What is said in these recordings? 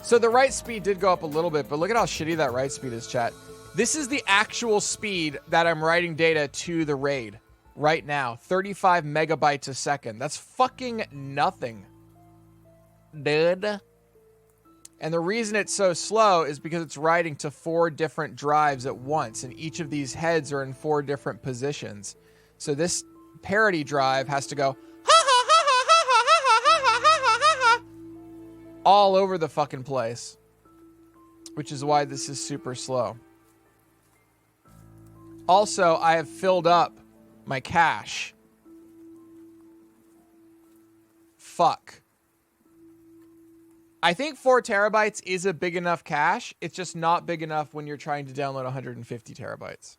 So the write speed did go up a little bit, but look at how shitty that write speed is, chat. This is the actual speed that I'm writing data to the RAID right now. 35 megabytes a second. That's fucking nothing, dude. And the reason it's so slow is because it's writing to 4 different drives at once, and each of these heads are in 4 different positions. So this parity drive has to go all over the fucking place, which is why this is super slow. Also, I have filled up my cache. Fuck. I think 4 terabytes is a big enough cache. It's just not big enough when you're trying to download 150 terabytes.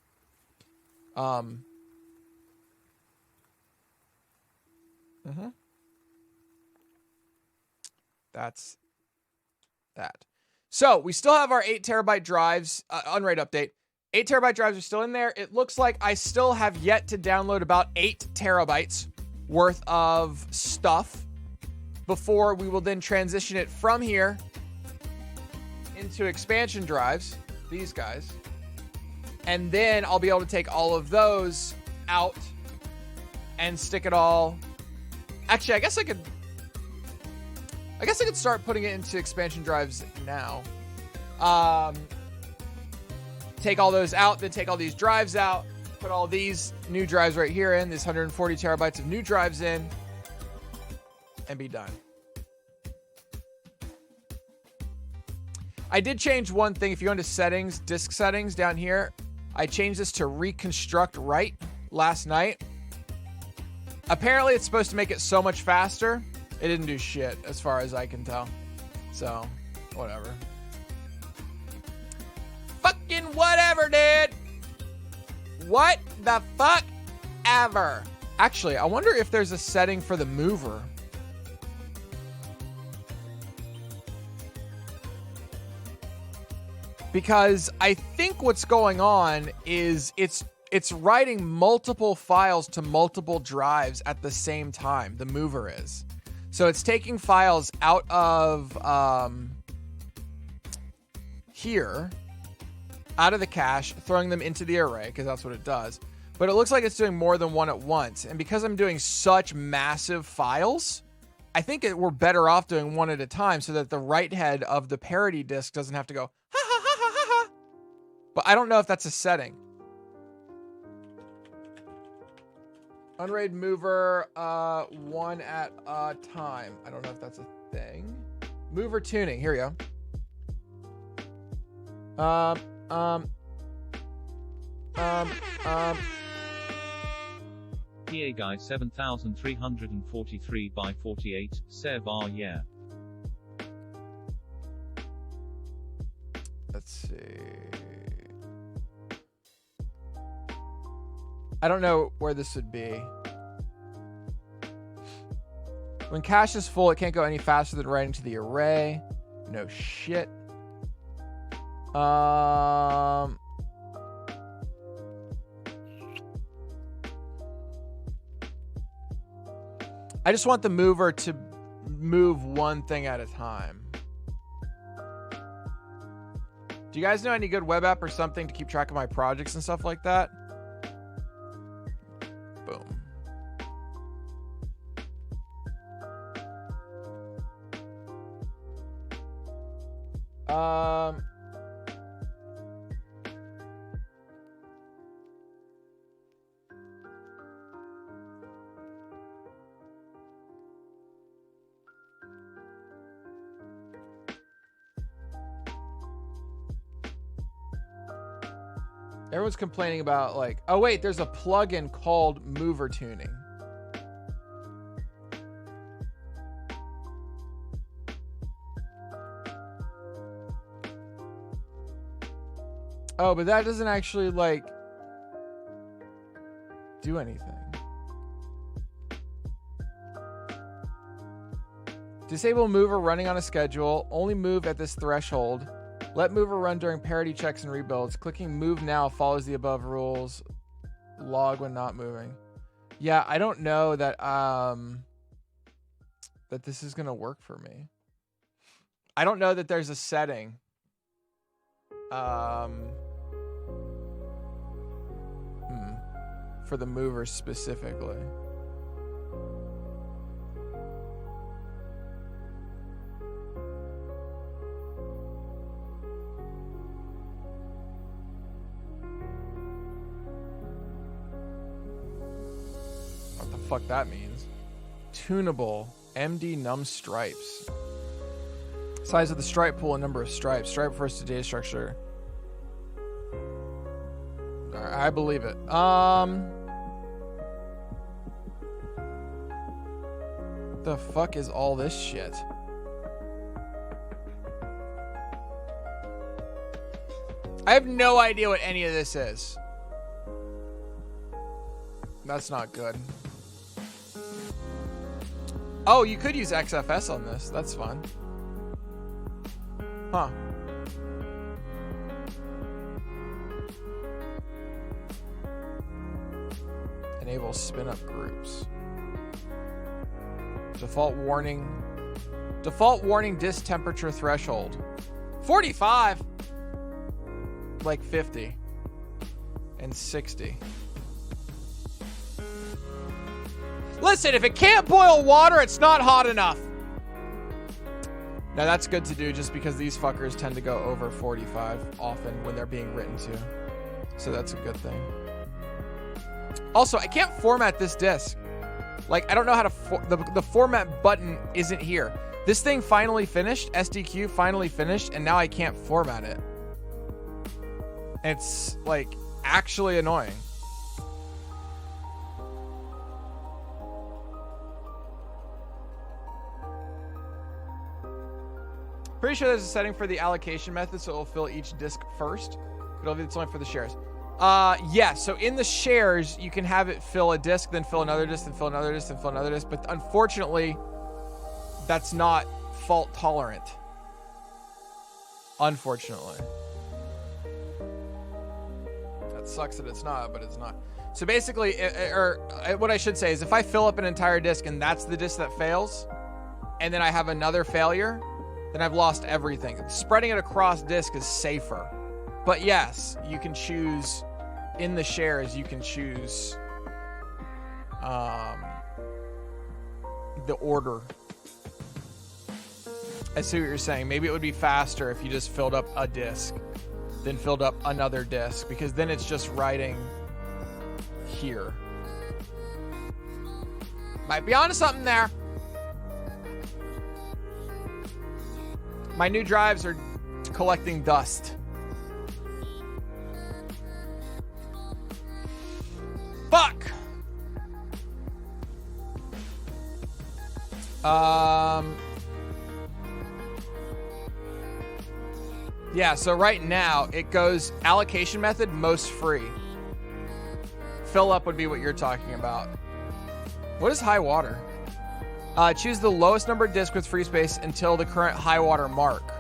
That's that. So we still have our 8 terabyte drives, unraid update. 8 terabyte drives are still in there. It looks like I still have yet to download about 8 terabytes worth of stuff before we will then transition it from here into expansion drives, these guys. And then I'll be able to take all of those out and stick it all. Actually, I guess I could start putting it into expansion drives now. Take all those out, then take all these drives out, put all these new drives right here in, this 140 terabytes of new drives in, and be done. I did change one thing. If you go into settings, disk settings down here, I changed this to reconstruct write last night. Apparently it's supposed to make it so much faster. It didn't do shit as far as I can tell. So, whatever. Fucking whatever, dude. What the fuck ever. Actually, I wonder if there's a setting for the mover. Because I think what's going on is it's writing multiple files to multiple drives at the same time. The mover is. So it's taking files out of here, out of the cache, throwing them into the array, because that's what it does. But it looks like it's doing more than one at once. And because I'm doing such massive files, I think we're better off doing one at a time so that the write head of the parity disk doesn't have to go, ha ha ha ha ha ha. But I don't know if that's a setting. Unraid mover, one at a time. I don't know if that's a thing. Mover tuning. Here we go. PA guy 7343 by 48. Sev yeah. Let's see. I don't know where this would be. When cache is full, it can't go any faster than writing to the array. No shit. I just want the mover to move one thing at a time. Do you guys know any good web app or something to keep track of my projects and stuff like that? Boom. Everyone's complaining about like, oh wait, there's a plugin called Mover Tuning. Oh, but that doesn't actually like do anything. Disable mover running on a schedule. Only move at this threshold. Let mover run during parity checks and rebuilds. Clicking move now follows the above rules. Log when not moving. Yeah, I don't know that that this is gonna work for me. I don't know that there's a setting. For the mover specifically. What the fuck that means? Tunable MD num stripes. Size of the stripe pool and number of stripes. Stripe refers to data structure. I believe it. The fuck is all this shit? I have no idea what any of this is. That's not good. Oh, you could use XFS on this. That's fun. Huh. Enable spin up groups. Default warning disk temperature threshold 45, like 50 and 60. Listen, if it can't boil water, it's not hot enough. Now that's good to do just because these fuckers tend to go over 45 often when they're being written to. So that's a good thing. Also, I can't format this disk. Like, I don't know how to... the format button isn't here. This thing finally finished. SDQ finally finished, and now I can't format it. It's, like, actually annoying. Pretty sure there's a setting for the allocation method, so it'll fill each disk first. It's only for the shares. Yeah, so in the shares, you can have it fill a disk, then fill another disk, then fill another disk, then fill another disk. But unfortunately, that's not fault tolerant. Unfortunately. That sucks that it's not, but it's not. So basically, what I should say is if I fill up an entire disk and that's the disk that fails, and then I have another failure, then I've lost everything. Spreading it across disk is safer. But yes, you can choose... In the shares, you can choose the order. I see what you're saying. Maybe it would be faster if you just filled up a disk, then filled up another disk, because then it's just writing here. Might be onto something there. My new drives are collecting dust. Fuck. Yeah, so right now it goes allocation method most free. Fill up would be what you're talking about. What is high water? Choose the lowest number of disks with free space until the current high water mark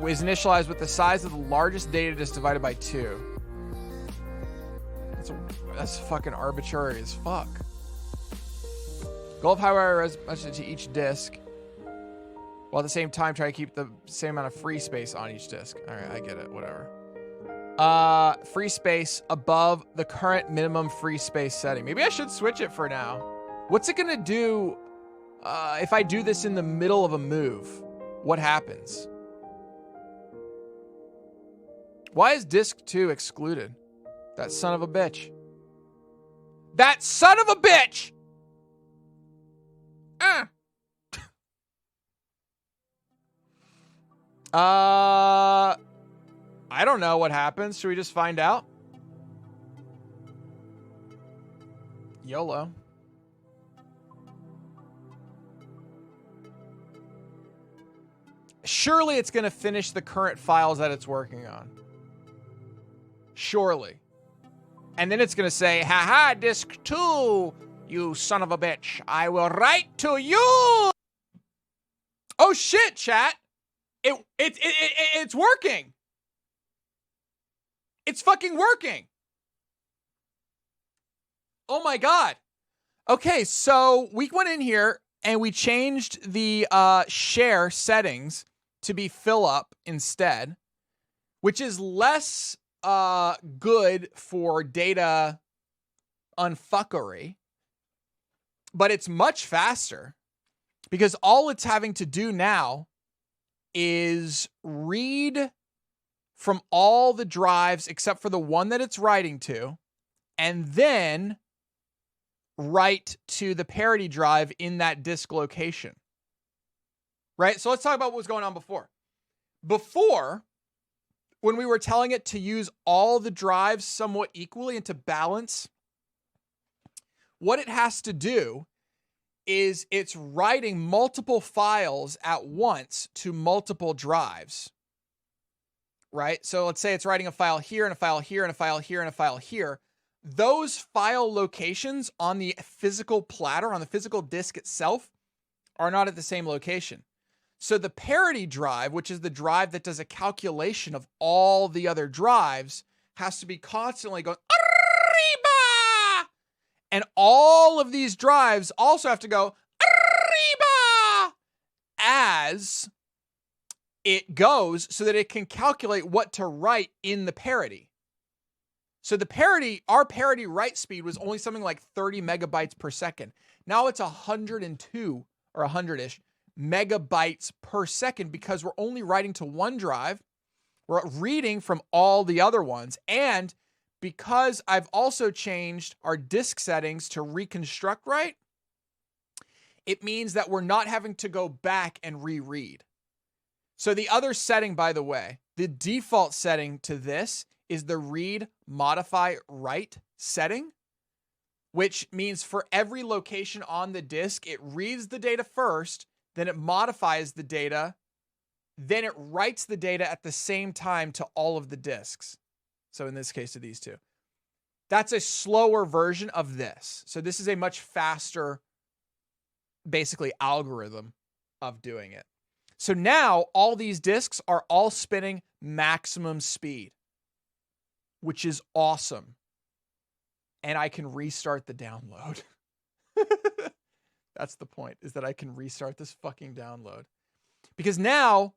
is initialized with the size of the largest data disk divided by 2. That's fucking arbitrary as fuck. Goal of high water resolution to each disk, while at the same time try to keep the same amount of free space on each disk. All right, I get it. Whatever. Free space above the current minimum free space setting. Maybe I should switch it for now. What's it gonna do if I do this in the middle of a move? What happens? Why is disk 2 excluded? That son of a bitch. That son of a bitch! I don't know what happens. Should we just find out? YOLO. Surely it's going to finish the current files that it's working on. Surely. And then it's going to say, haha, disk 2, you son of a bitch. I will write to you. Oh shit, chat. It's working. It's fucking working. Oh my God. Okay, so we went in here and we changed the share settings to be fill up instead, which is less good for data unfuckery, but it's much faster because all it's having to do now is read from all the drives except for the one that it's writing to, and then write to the parity drive in that disk location. Right? So let's talk about what was going on before. Before, when we were telling it to use all the drives somewhat equally and to balance, what it has to do is it's writing multiple files at once to multiple drives. Right? So let's say it's writing a file here and a file here and a file here and a file here. Those file locations on the physical platter, on the physical disk itself, are not at the same location. So the parity drive, which is the drive that does a calculation of all the other drives, has to be constantly going, arriba! And all of these drives also have to go, arriba! As it goes so that it can calculate what to write in the parity. So the parity, our parity write speed was only something like 30 megabytes per second. Now it's 102 or 100-ish megabytes per second because we're only writing to one drive. We're reading from all the other ones. And because I've also changed our disk settings to reconstruct write, it means that we're not having to go back and reread. So the other setting, by the way, the default setting to this is the read, modify, write setting, which means for every location on the disk, it reads the data first, then it modifies the data, then it writes the data at the same time to all of the disks. So in this case, to these two. That's a slower version of this. So this is a much faster, basically, algorithm of doing it. So now all these disks are all spinning maximum speed, which is awesome. And I can restart the download. That's the point, is that I can restart this fucking download. Because now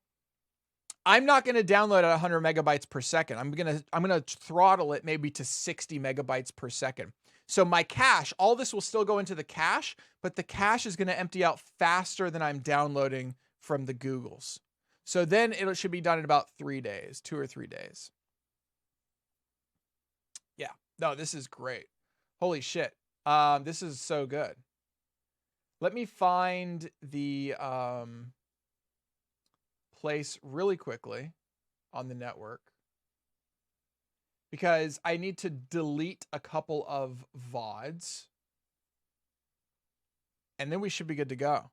I'm not going to download at 100 megabytes per second. I'm going to throttle it maybe to 60 megabytes per second. So my cache, all this will still go into the cache, but the cache is going to empty out faster than I'm downloading from the Googles. So then it should be done in about 3 days, 2 or 3 days. Yeah, no, this is great. Holy shit. This is so good. Let me find the place really quickly on the network because I need to delete a couple of VODs and then we should be good to go.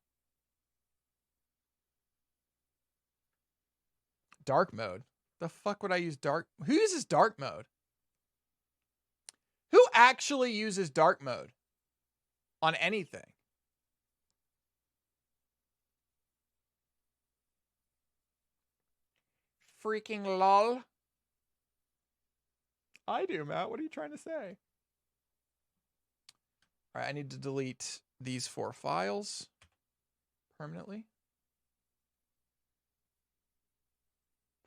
Dark mode. The fuck would I use dark? Who uses dark mode? Who actually uses dark mode on anything? Freaking lol. I do, Matt. What are you trying to say? All right, I need to delete these 4 files permanently.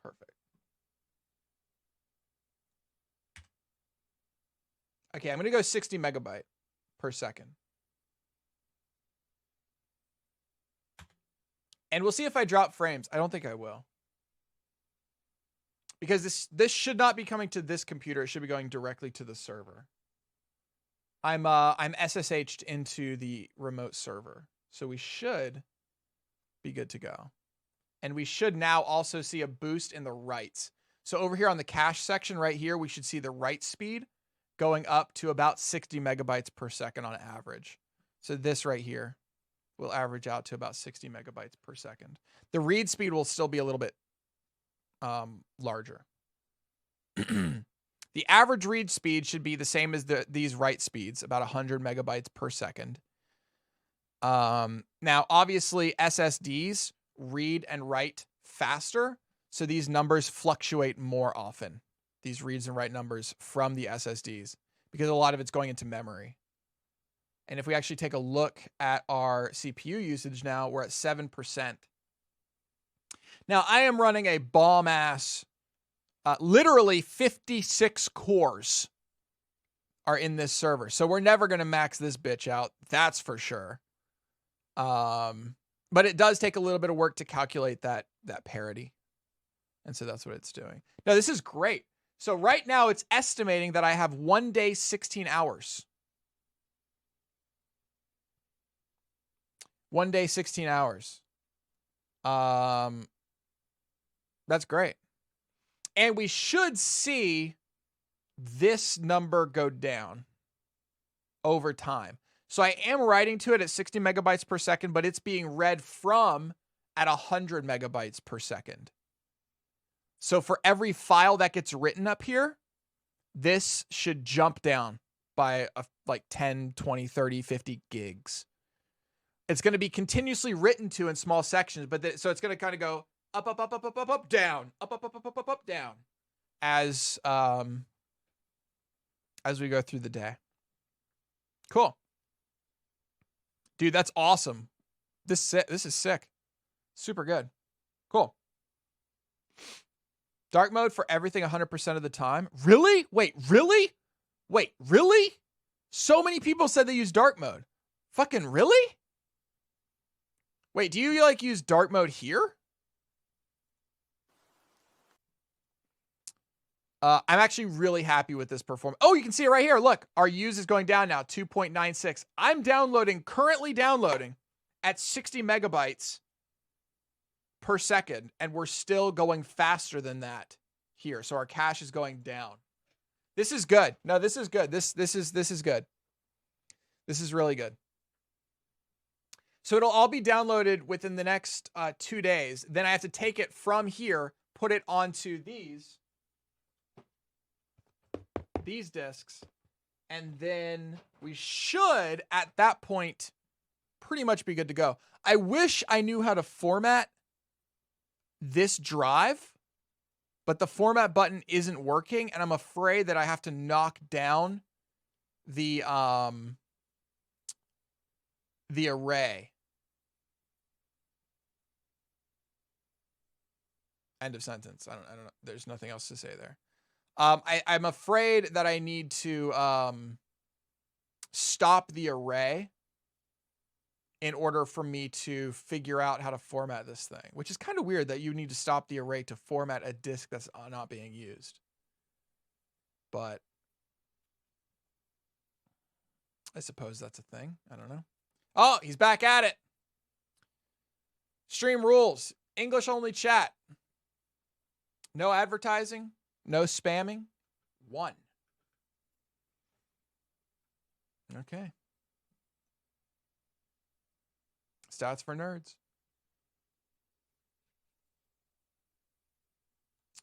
Perfect. Okay, I'm going to go 60 megabyte per second. And we'll see if I drop frames. I don't think I will. Because this should not be coming to this computer. It should be going directly to the server. I'm SSH'd into the remote server. So we should be good to go. And we should now also see a boost in the writes. So over here on the cache section right here, we should see the write speed going up to about 60 megabytes per second on average. So this right here will average out to about 60 megabytes per second. The read speed will still be a little bit larger. The average read speed should be the same as these write speeds, about 100 megabytes per second. Now, obviously, SSDs read and write faster, so these numbers fluctuate more often, these reads and write numbers from the SSDs, because a lot of it's going into memory. And if we actually take a look at our CPU usage now, we're at 7%. Now, I am running a bomb-ass, literally 56 cores are in this server. So we're never going to max this bitch out. That's for sure. But it does take a little bit of work to calculate that parity. And so that's what it's doing. Now, this is great. So right now it's estimating that I have 1 day, 16 hours. 1 day, 16 hours. That's great. And we should see this number go down over time. So I am writing to it at 60 megabytes per second, but it's being read from at 100 megabytes per second. So for every file that gets written up here, this should jump down by like 10, 20, 30, 50 gigs. It's going to be continuously written to in small sections, but so it's going to kind of go up, up, up, up, up, up, up, down, up, up, up, up, up, up, up, down as we go through the day. Cool. Dude, that's awesome. This is sick. Super good. Cool. Dark mode for everything 100% of the time. Really? Wait, really? Wait, really? So many people said they use dark mode. Fucking really? Wait, do you like use dark mode here? I'm actually really happy with this performance. Oh, you can see it right here. Look, our use is going down now, 2.96. I'm currently downloading at 60 megabytes per second, and we're still going faster than that here. So our cache is going down. This is good. No, this is good. This is good. This is really good. So it'll all be downloaded within the next 2 days. Then I have to take it from here, put it onto these discs, and then we should at that point pretty much be good to go. I wish I knew how to format this drive, but the format button isn't working, and I'm afraid that I have to knock down the array. End of sentence. I don't know. There's nothing else to say there. I'm afraid that I need to stop the array in order for me to figure out how to format this thing, which is kind of weird that you need to stop the array to format a disk that's not being used. But I suppose that's a thing. I don't know. Oh, he's back at it. Stream rules. English only chat. No advertising. No spamming. 1. Okay. Stats for nerds.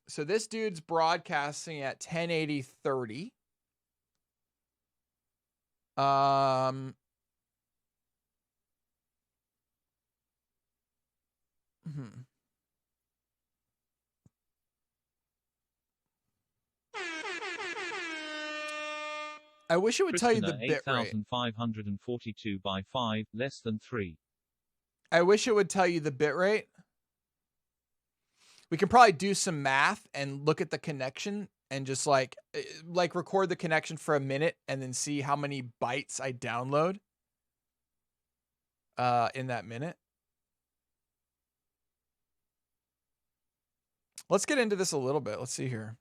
So this dude's broadcasting at 1080-30. I wish it would tell you the bit rate. 8542 by 5, less than 3. I wish it would tell you the bit rate. We can probably do some math and look at the connection and just like record the connection for a minute and then see how many bytes I download in that minute. Let's get into this a little bit. Let's see here.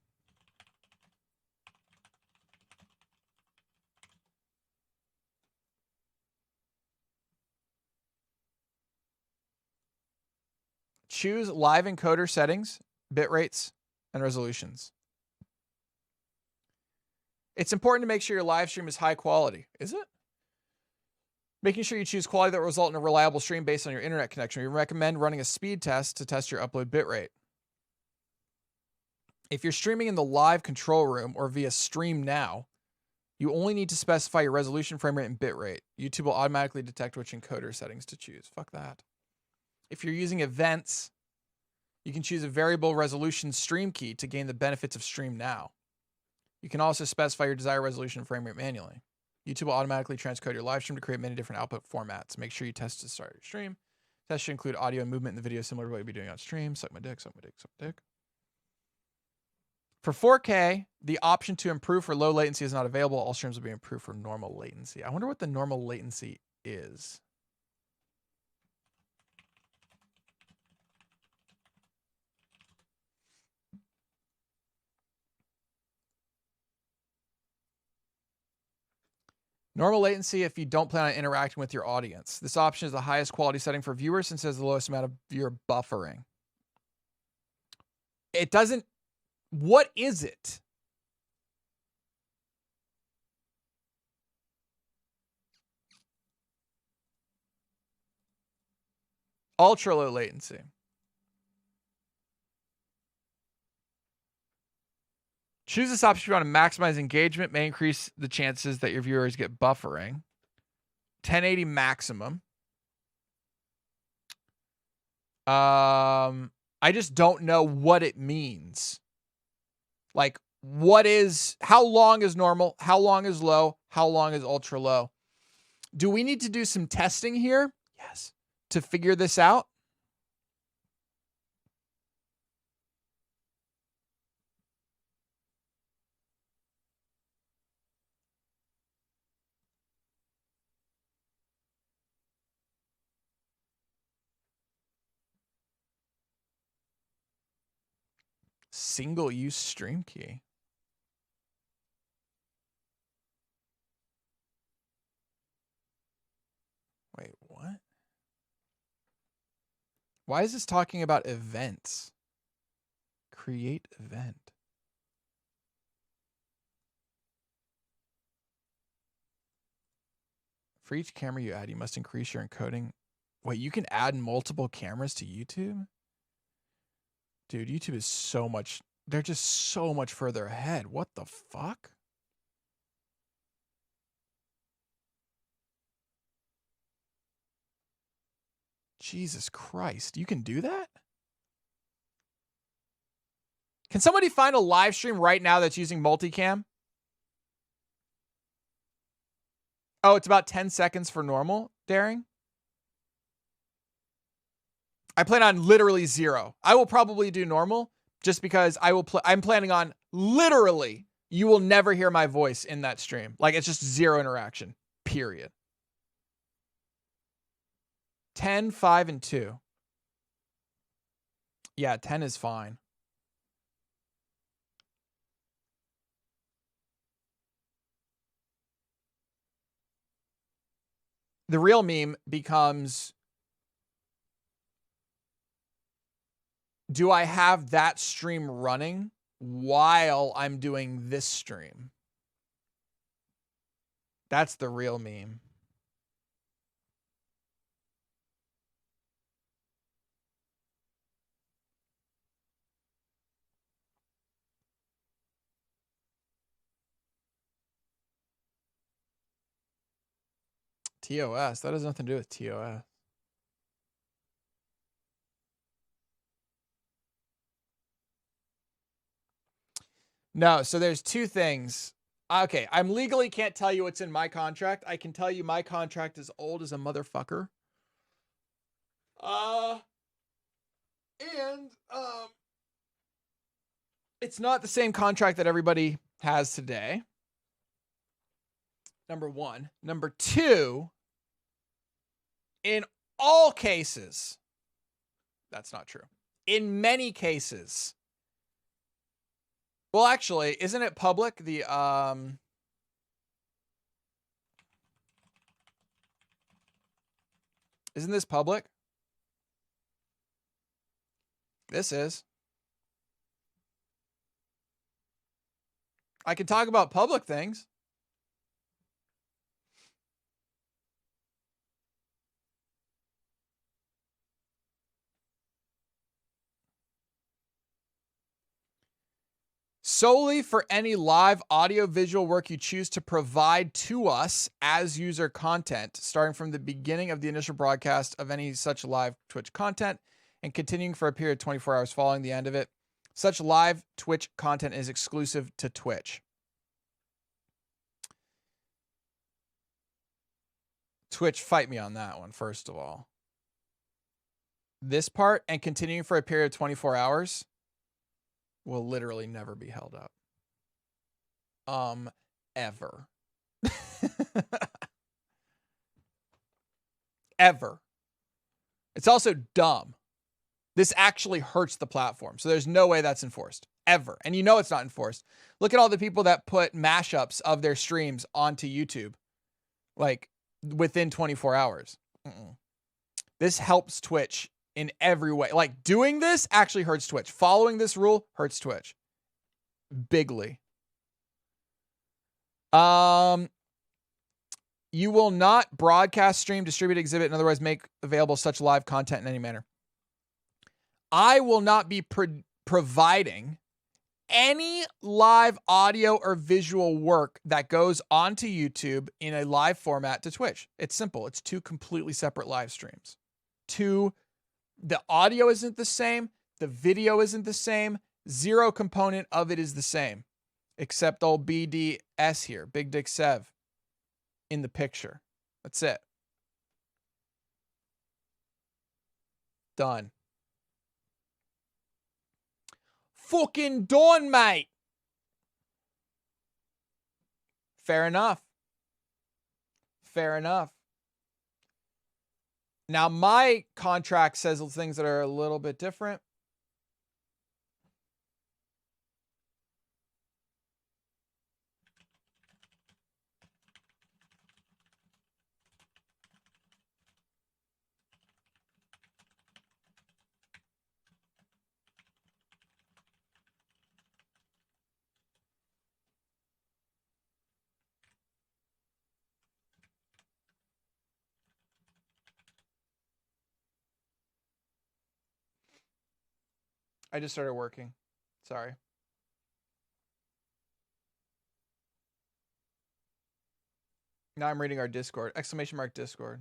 Choose live encoder settings, bit rates, and resolutions. It's important to make sure your live stream is high quality. Is it? Making sure you choose quality that will result in a reliable stream based on your internet connection. We recommend running a speed test to test your upload bit rate. If you're streaming in the live control room or via Stream Now, you only need to specify your resolution, frame rate, and bit rate. YouTube will automatically detect which encoder settings to choose. Fuck that. If you're using events, you can choose a variable resolution stream key to gain the benefits of Stream Now. You can also specify your desired resolution and frame rate manually. YouTube will automatically transcode your live stream to create many different output formats. Make sure you test to start your stream. Test should include audio and movement in the video similar to what you'd be doing on stream. Suck my dick, suck my dick, suck my dick. For 4K, the option to improve for low latency is not available. All streams will be improved for normal latency. I wonder what the normal latency is. Normal latency latencycy if you don't plan on interacting with your audience. This option is the highest quality setting for viewers since it has the lowest amount of viewer buffering. It doesn't... What is it? Ultra low latency. Choose this option if you want to maximize engagement. May increase the chances that your viewers get buffering. 1080 maximum. I just don't know what it means. Like, what is... How long is normal? How long is low? How long is ultra low? Do we need to do some testing here? Yes. To figure this out? Single-use stream key. Wait, what? Why is this talking about events? Create event. For each camera you add, you must increase your encoding. Wait, you can add multiple cameras to YouTube? Dude, YouTube is so much... They're just so much further ahead. What the fuck? Jesus Christ. You can do that? Can somebody find a live stream right now that's using multicam? Oh, it's about 10 seconds for normal, Daring? I plan on literally 0. I will probably do normal just because I'm planning on literally, you will never hear my voice in that stream. Like, it's just 0 interaction, period. 10, 5, and 2. Yeah, 10 is fine. The real meme becomes, do I have that stream running while I'm doing this stream? That's the real meme. TOS. That has nothing to do with TOS. No, so there's two things. Okay, I'm legally can't tell you what's in my contract. I can tell you my contract is old as a motherfucker. It's not the same contract that everybody has today. Number one. Number two, in all cases, that's not true. In many cases, well, actually, isn't it public? The, isn't this public? This is. I can talk about public things. Solely for any live audio-visual work you choose to provide to us as user content, starting from the beginning of the initial broadcast of any such live Twitch content and continuing for a period of 24 hours following the end of it. Such live Twitch content is exclusive to Twitch. Twitch, fight me on that one, first of all. this part and continuing for a period of 24 hours will literally never be held up. Ever. Ever. It's also dumb. This actually hurts the platform. So there's no way that's enforced. Ever. And you know it's not enforced. Look at all the people that put mashups of their streams onto YouTube. Like, within 24 hours. This helps Twitch in every way. Like, doing this actually hurts Twitch. Following this rule hurts Twitch. Bigly. You will not broadcast, stream, distribute, exhibit, and otherwise make available such live content in any manner. I will not be providing any live audio or visual work that goes onto YouTube in a live format to Twitch. It's simple. It's two completely separate live streams. The audio isn't the same. The video isn't the same. Zero component of it is the same. Except old BDS here, Big Dick Sev, in the picture. That's it. Done. Fucking done, mate. Fair enough. Fair enough. Now, my contract says things that are a little bit different. I just started working. Sorry. Now I'm reading our Discord. Exclamation mark Discord.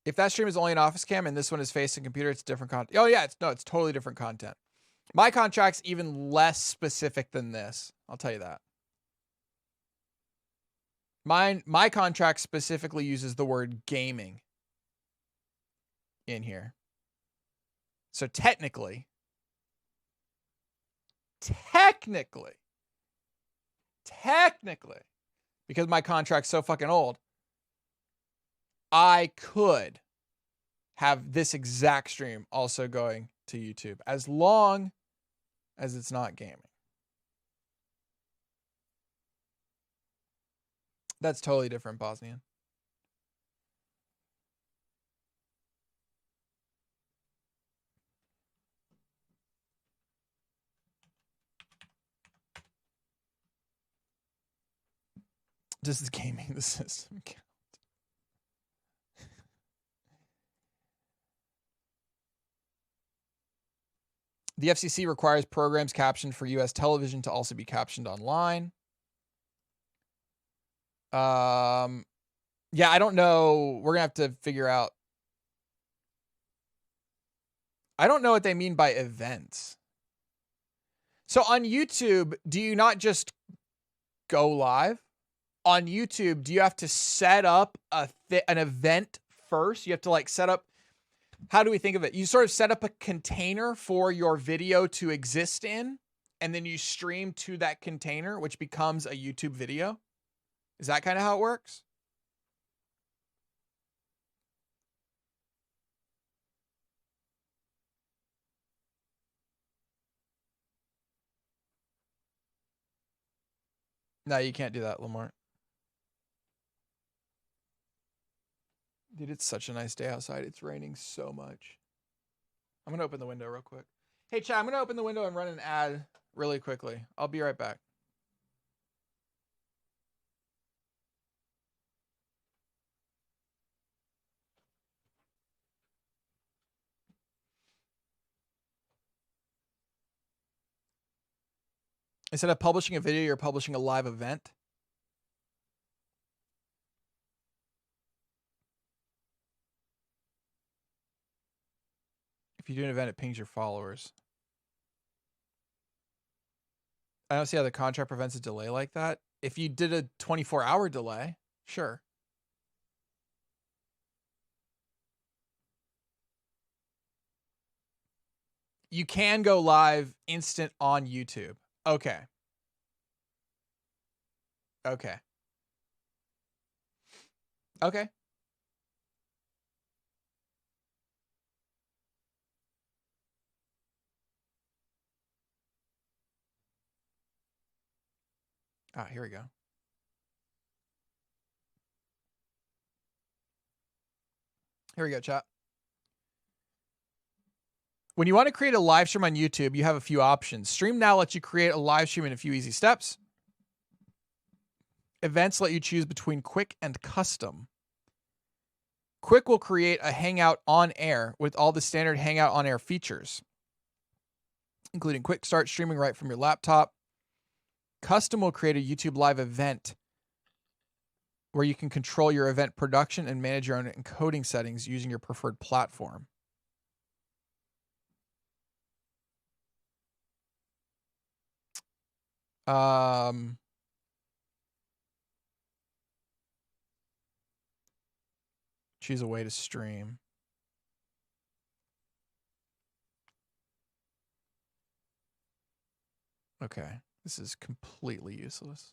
If that stream is only an office cam and this one is face and computer, it's different content. Oh yeah, it's totally different content. My contract's even less specific than this. I'll tell you that. My contract specifically uses the word gaming in here. So technically, because my contract's so fucking old, I could have this exact stream also going to YouTube as long as it's not gaming. That's totally different, Bosnian. Does the gaming the system count? The FCC requires programs captioned for U.S. television to also be captioned online. Yeah, I don't know. We're going to have to figure out. I don't know what they mean by events. So on YouTube, do you not just go live? On YouTube, do you have to set up an event first? You have to like set up, how do we think of it? You sort of set up a container for your video to exist in, and then you stream to that container, which becomes a YouTube video. Is that kind of how it works? No, you can't do that, Lamar. Dude, it's such a nice day outside. It's raining so much. I'm going to open the window real quick. Hey, chat, I'm going to open the window and run an ad really quickly. I'll be right back. Instead of publishing a video, you're publishing a live event. If you do an event, it pings your followers. I don't see how the contract prevents a delay like that. If you did a 24-hour delay, sure. You can go live instant on YouTube. Okay. Okay. Okay. Ah, here we go. Here we go, chat. When you want to create a live stream on YouTube, you have a few options. Stream Now lets you create a live stream in a few easy steps. Events let you choose between quick and custom. Quick will create a Hangout on air with all the standard Hangout on air features, including quick start streaming right from your laptop. Custom will create a YouTube live event where you can control your event production and manage your own encoding settings using your preferred platform. Choose a way to stream. Okay, this is completely useless.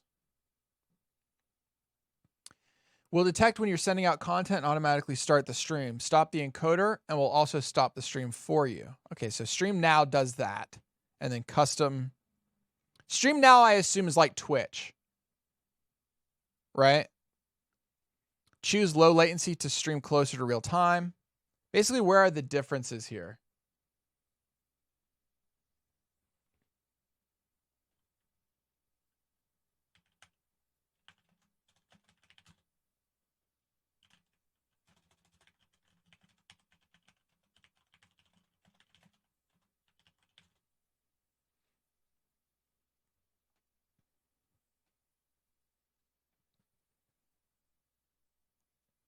Will detect when you're sending out content and automatically start the stream. Stop the encoder and will also stop the stream for you. Okay, so Stream Now does that. And then custom. Stream Now, I assume, is like Twitch. Right? Choose low latency to stream closer to real time. Basically, where are the differences here?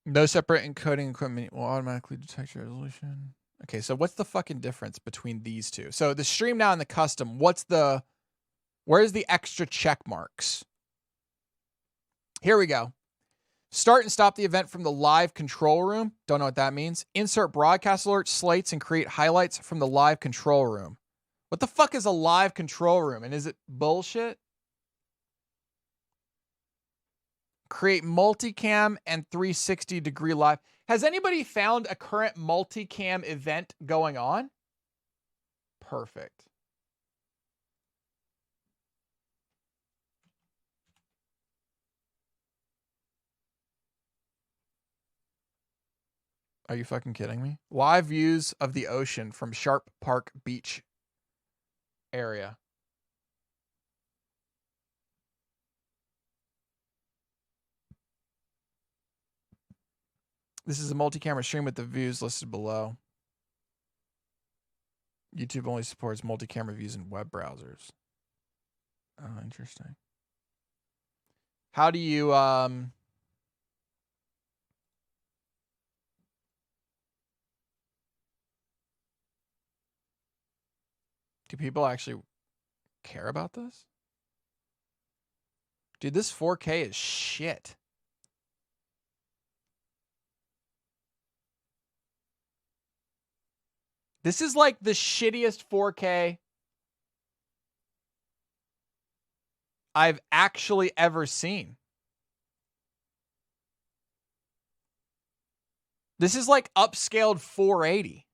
No separate encoding equipment will automatically detect your resolution. Okay, so what's the fucking difference between these two? So the Stream Now and the custom, where's the extra check marks? Here we go. Start and stop the event from the live control room. Don't know what that means. Insert broadcast alerts, slates, and create highlights from the live control room. What the fuck is a live control room? And is it bullshit? Create multicam and 360-degree live. Has anybody found a current multicam event going on? Perfect. Are you fucking kidding me? Live views of the ocean from Sharp Park Beach area. This is a multi-camera stream with the views listed below. YouTube only supports multi-camera views in web browsers. Oh, interesting. How do you do people actually care about this? Dude, this 4K is shit. This is like the shittiest 4K I've actually ever seen. This is like upscaled 480.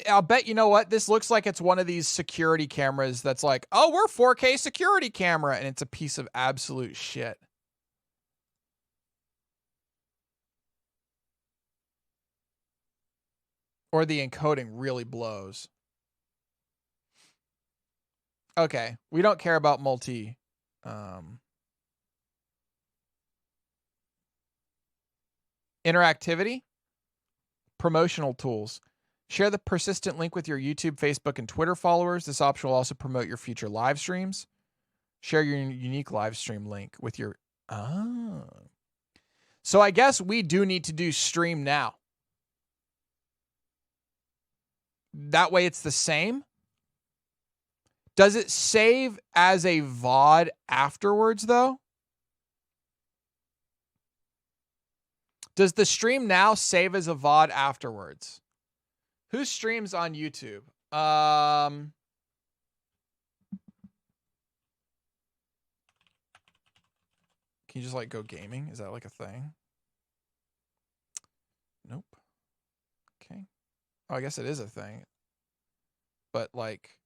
I'll bet, you know what? This looks like it's one of these security cameras that's like, oh, we're 4K security camera. And it's a piece of absolute shit. Or the encoding really blows. Okay, we don't care about multi. Interactivity. Promotional tools. Share the persistent link with your YouTube, Facebook, and Twitter followers. This option will also promote your future live streams. Share your unique live stream link with your... Oh. So I guess we do need to do stream now. That way it's the same. Does it save as a VOD afterwards, though? Does the stream now save as a VOD afterwards? Who streams on YouTube? Can you just like go gaming? Is that like a thing? Nope. Okay. Oh, I guess it is a thing. But like,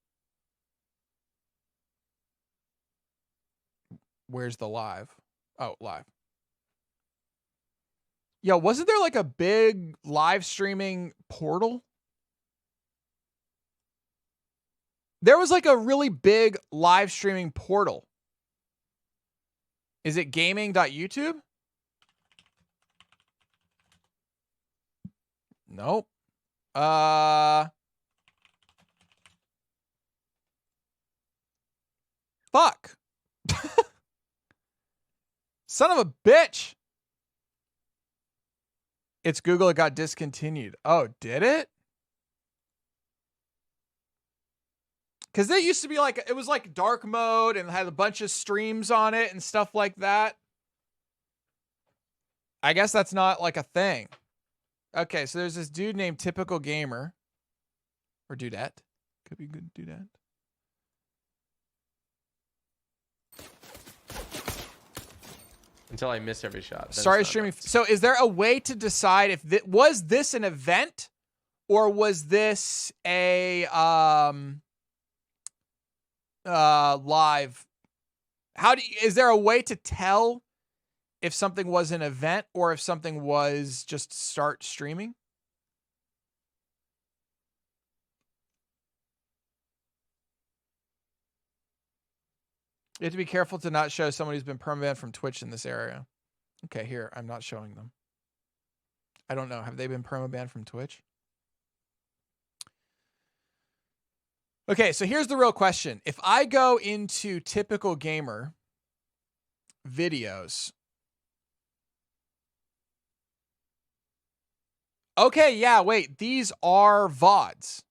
where's the live? Oh, live. Yeah, wasn't there like a big live streaming portal? There was like a really big live streaming portal. Is it gaming.youtube? Nope. Fuck. Son of a bitch. It's Google. It got discontinued. Oh, did it? Because it used to be like, it was like dark mode and had a bunch of streams on it and stuff like that. I guess that's not like a thing. Okay, so there's this dude named Typical Gamer. Or Dudette. Could be good Dudette. Until I miss every shot. Sorry, streaming. So is there a way to decide if was this an event or was this a live? Is there a way to tell if something was an event or if something was just start streaming? You have to be careful to not show someone who's been permabanned from Twitch in this area. Okay, here, I'm not showing them. I don't know. Have they been permabanned from Twitch? Okay, so here's the real question. If I go into Typical Gamer videos. Okay, yeah, wait. These are VODs.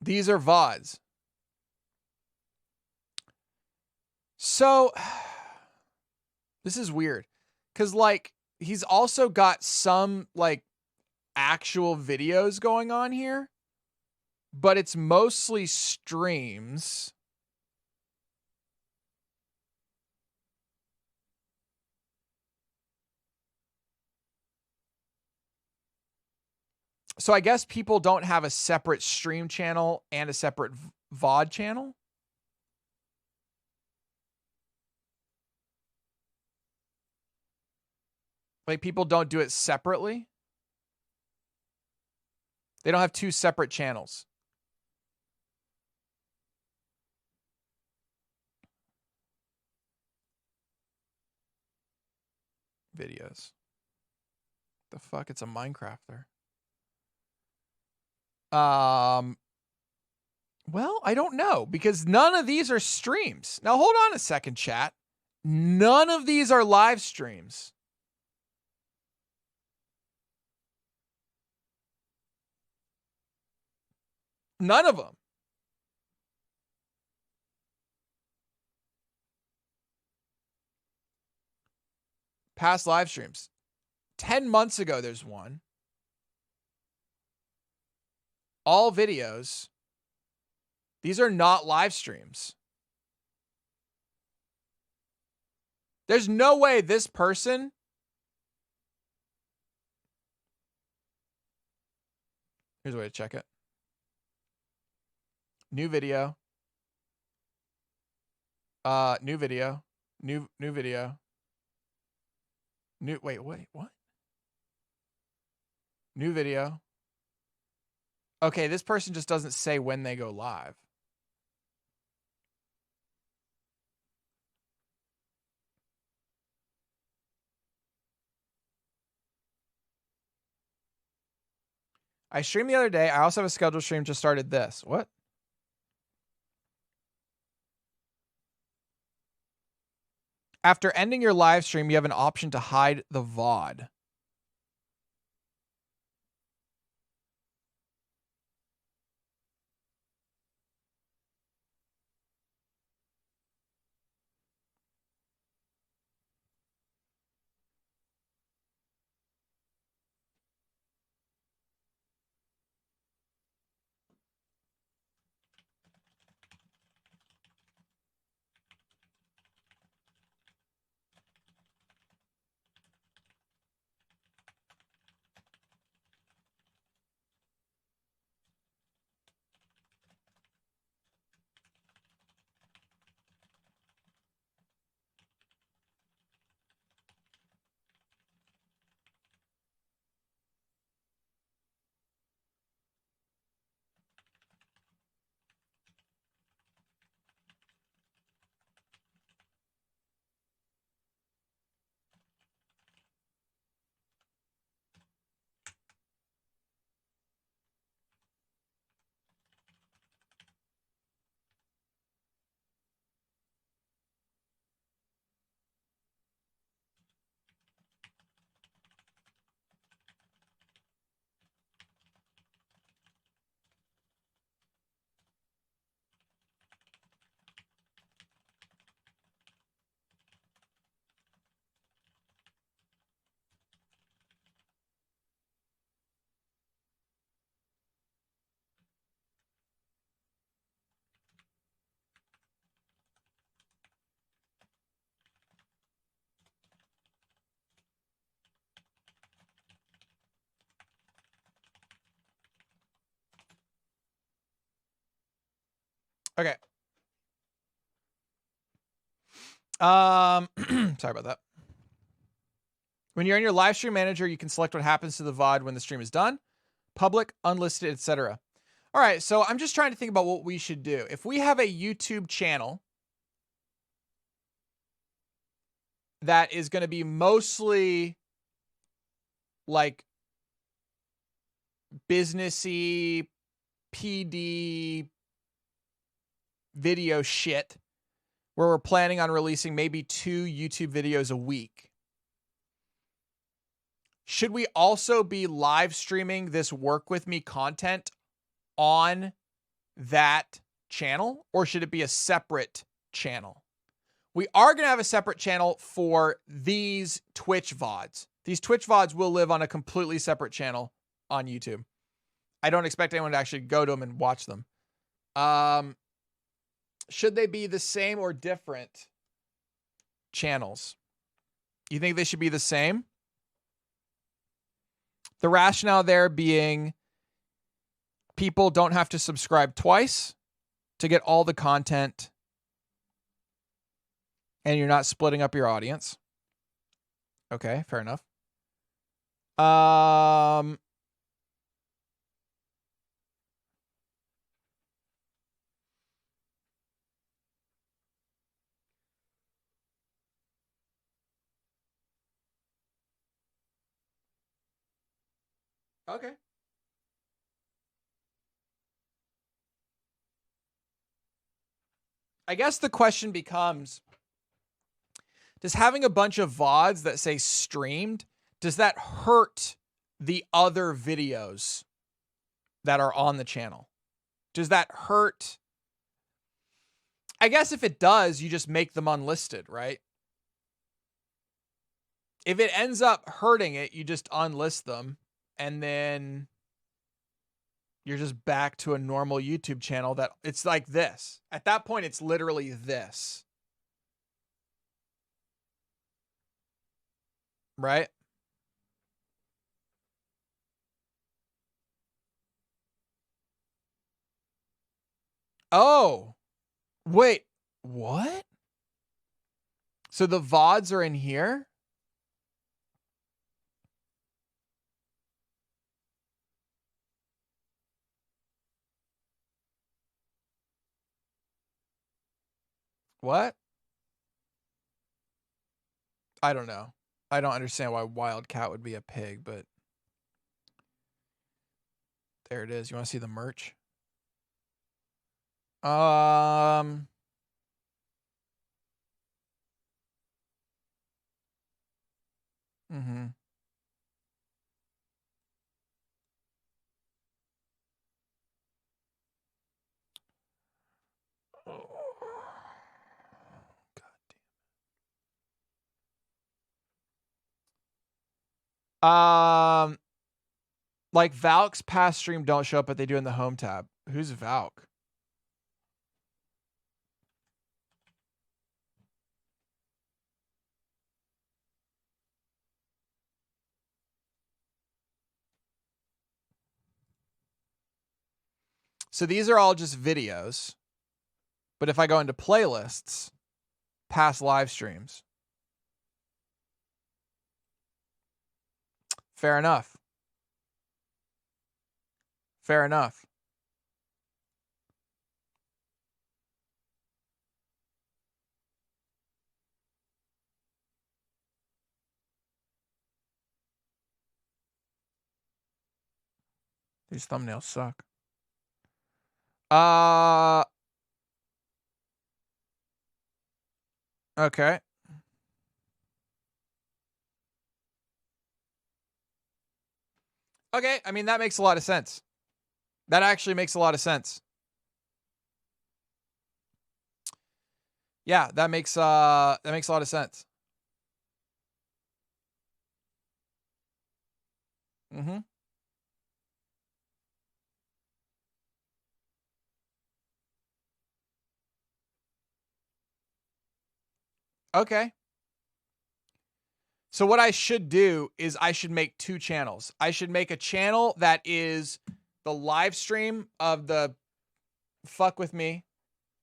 These are VODs. So, this is weird. Because, like, he's also got some, like, actual videos going on here. But it's mostly streams. So I guess people don't have a separate stream channel and a separate VOD channel. Like people don't do it separately. They don't have two separate channels. Videos. The fuck? It's a Minecrafter. Well, I don't know because none of these are streams. Now hold on a second, chat. None of these are live streams. None of them. Past live streams. 10 months ago, there's one. All videos. These are not live streams. There's no way this person. Here's a way to check it. New video. New video. New video. Wait, what? New video. Okay, this person just doesn't say when they go live. I streamed the other day. I also have a scheduled stream, just started this. What? After ending your live stream, you have an option to hide the VOD. Okay. Sorry about that. When you're in your live stream manager, you can select what happens to the VOD when the stream is done. Public, unlisted, etc. All right, so I'm just trying to think about what we should do. If we have a YouTube channel that is going to be mostly like businessy, PD video shit, where we're planning on releasing maybe 2 YouTube videos a week, should we also be live streaming this work with me content on that channel, or should it be a separate channel? We are going to have a separate channel for these Twitch VODs. These Twitch VODs will live on a completely separate channel on YouTube. I don't expect anyone to actually go to them and watch them. Should they be the same or different channels? You think they should be the same? The rationale there being people don't have to subscribe twice to get all the content, and you're not splitting up your audience. Okay, fair enough. Okay. I guess the question becomes, does having a bunch of VODs that say streamed, does that hurt the other videos that are on the channel? Does that hurt? I guess if it does, you just make them unlisted, right? If it ends up hurting it, you just unlist them, and then you're just back to a normal YouTube channel that it's like this. At that point, it's literally this. Right? Oh, wait, what? So the VODs are in here? What? I don't know. I don't understand why Wildcat would be a pig, but There it is. You want to see the merch? Mm-hmm. Like Valk's past stream don't show up, but they do in the home tab. Who's Valk? So these are all just videos. But if I go into playlists, past live streams. Fair enough. Fair enough. These thumbnails suck. Okay. Okay, I mean, that makes a lot of sense. That actually makes a lot of sense. Yeah, that makes a lot of sense. Mm-hmm. Okay. So what I should do is I should make 2 channels. I should make a channel that is the live stream of the fuck with me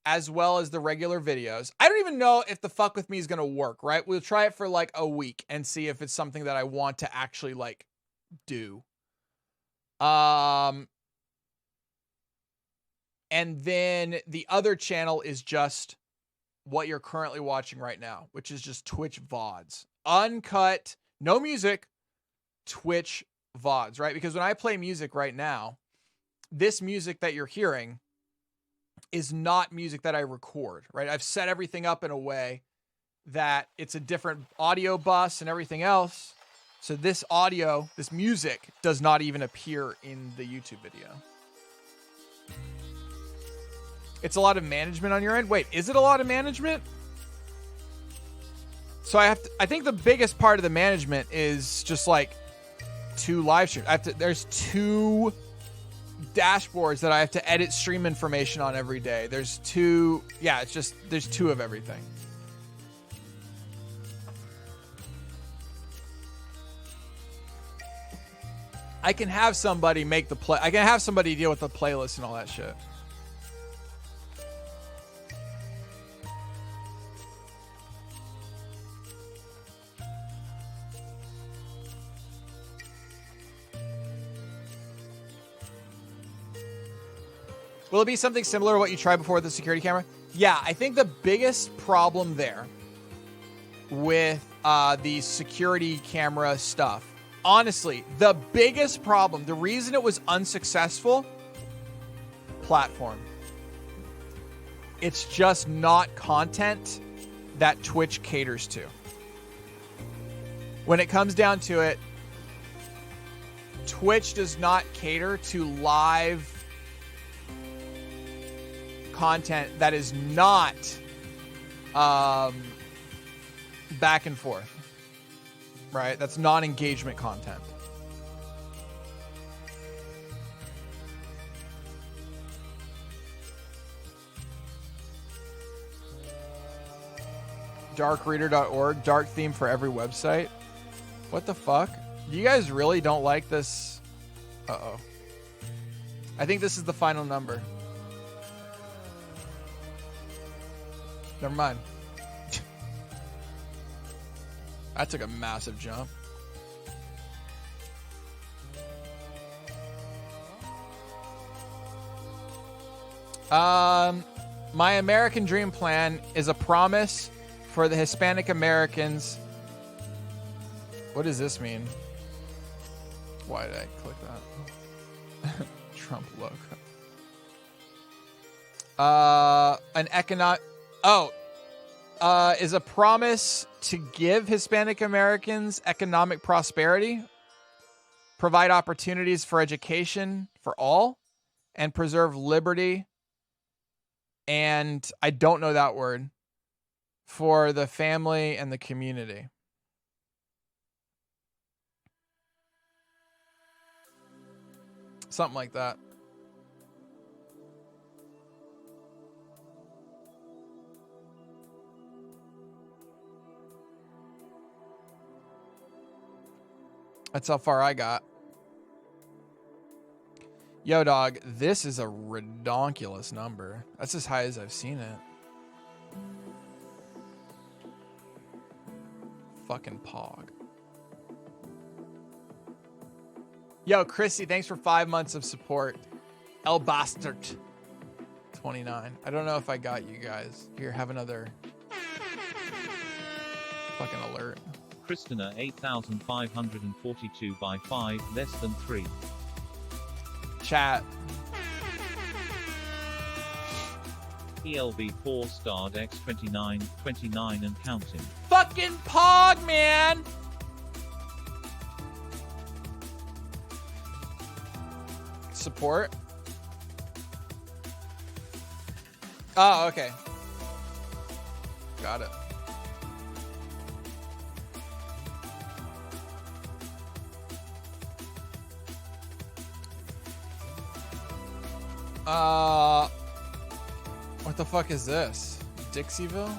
as well as the regular videos. I don't even know if the fuck with me is going to work, right? We'll try it for like a week and see if it's something that I want to actually like do. And then the other channel is just what you're currently watching right now, which is just Twitch VODs. Uncut, no music, Twitch VODs, right? Because when I play music right now, this music that you're hearing is not music that I record, right? I've set everything up in a way that it's a different audio bus and everything else. So this audio, this music does not even appear in the YouTube video. It's a lot of management on your end. Wait, is it a lot of management? So I think the biggest part of the management is just like 2 live streams. There's 2 dashboards that I have to edit stream information on every day. There's 2, yeah, there's 2 of everything. I can have somebody I can have somebody deal with the playlist and all that shit. Will it be something similar to what you tried before with the security camera? Yeah, I think the biggest problem there with the security camera stuff, honestly, the biggest problem, the reason it was unsuccessful, platform. It's just not content that Twitch caters to. When it comes down to it, Twitch does not cater to live content that is not back and forth, right? That's non-engagement content. Darkreader.org, dark theme for every website. What the fuck? You guys really don't like this? Uh-oh. I think this is the final number. Never mind. That took a massive jump. My American Dream Plan is a promise for the Hispanic Americans. What does this mean? Why did I click that? Trump logo. An economic... is a promise to give Hispanic Americans economic prosperity, provide opportunities for education for all, and preserve liberty. And I don't know that word. For the family and the community. Something like that. That's how far I got. Yo, dog, this is a redonkulous number. That's as high as I've seen it. Fucking pog. Yo, Chrissy, thanks for 5 months of support. El Bastard 29. I don't know if I got you guys. Here, have another fucking alert. Christina 8542 by 5, less than 3. Chat. ELB 4 starred X29, 29 and counting. Fucking pog, man! Support? Oh, okay. Got it. What the fuck is this? Dixieville?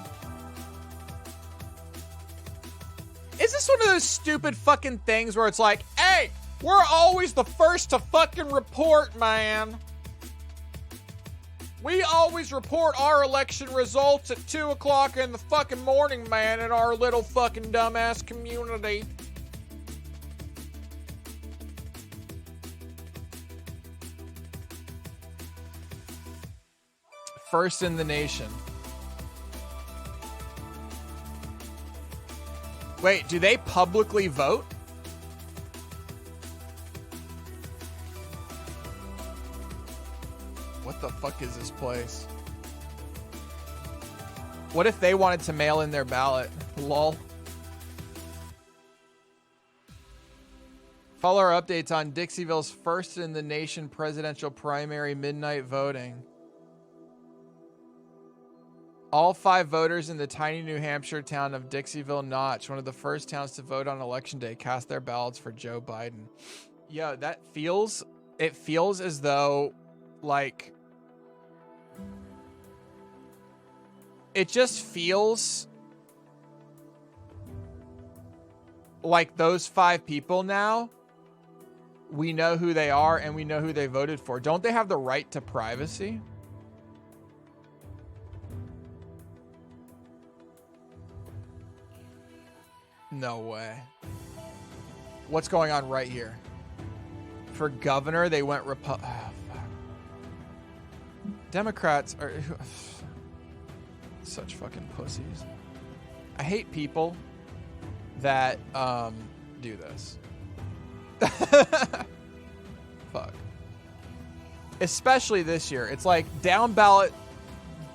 Is this one of those stupid fucking things where it's like, hey, we're always the first to fucking report, man. We always report our election results at 2 o'clock in the fucking morning, man, in our little fucking dumbass community. First in the nation. Wait, do they publicly vote? What the fuck is this place? What if they wanted to mail in their ballot? Lol. Follow our updates on Dixieville's first in the nation presidential primary midnight voting. All 5 voters in the tiny New Hampshire town of Dixieville Notch, one of the first towns to vote on election day, cast their ballots for Joe Biden. Yeah, that feels, it feels as though, like, it just feels like those 5 people now, we know who they are and we know who they voted for. Don't they have the right to privacy? No way. What's going on right here? For governor, they went fuck. Democrats are such fucking pussies. I hate people that do this. Fuck. Especially this year. It's like down ballot.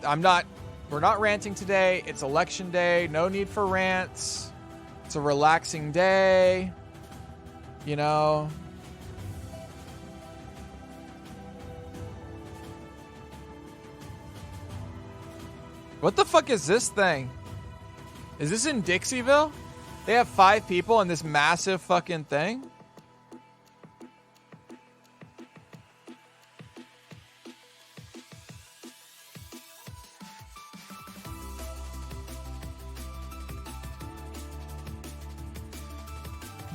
We're not ranting today. It's election day. No need for rants. It's a relaxing day, you know. What the fuck is this thing? Is this in Dixieville? They have 5 people in this massive fucking thing?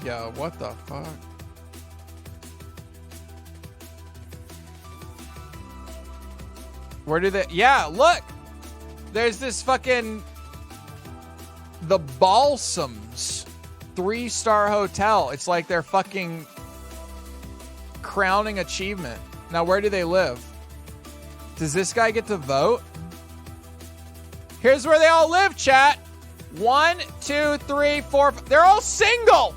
Yo, what the fuck? Where do they... Yeah, look! There's this fucking... The Balsams 3-star hotel. It's like their fucking crowning achievement. Now, where do they live? Does this guy get to vote? Here's where they all live, chat. 1, 2, 3, 4... They're all single!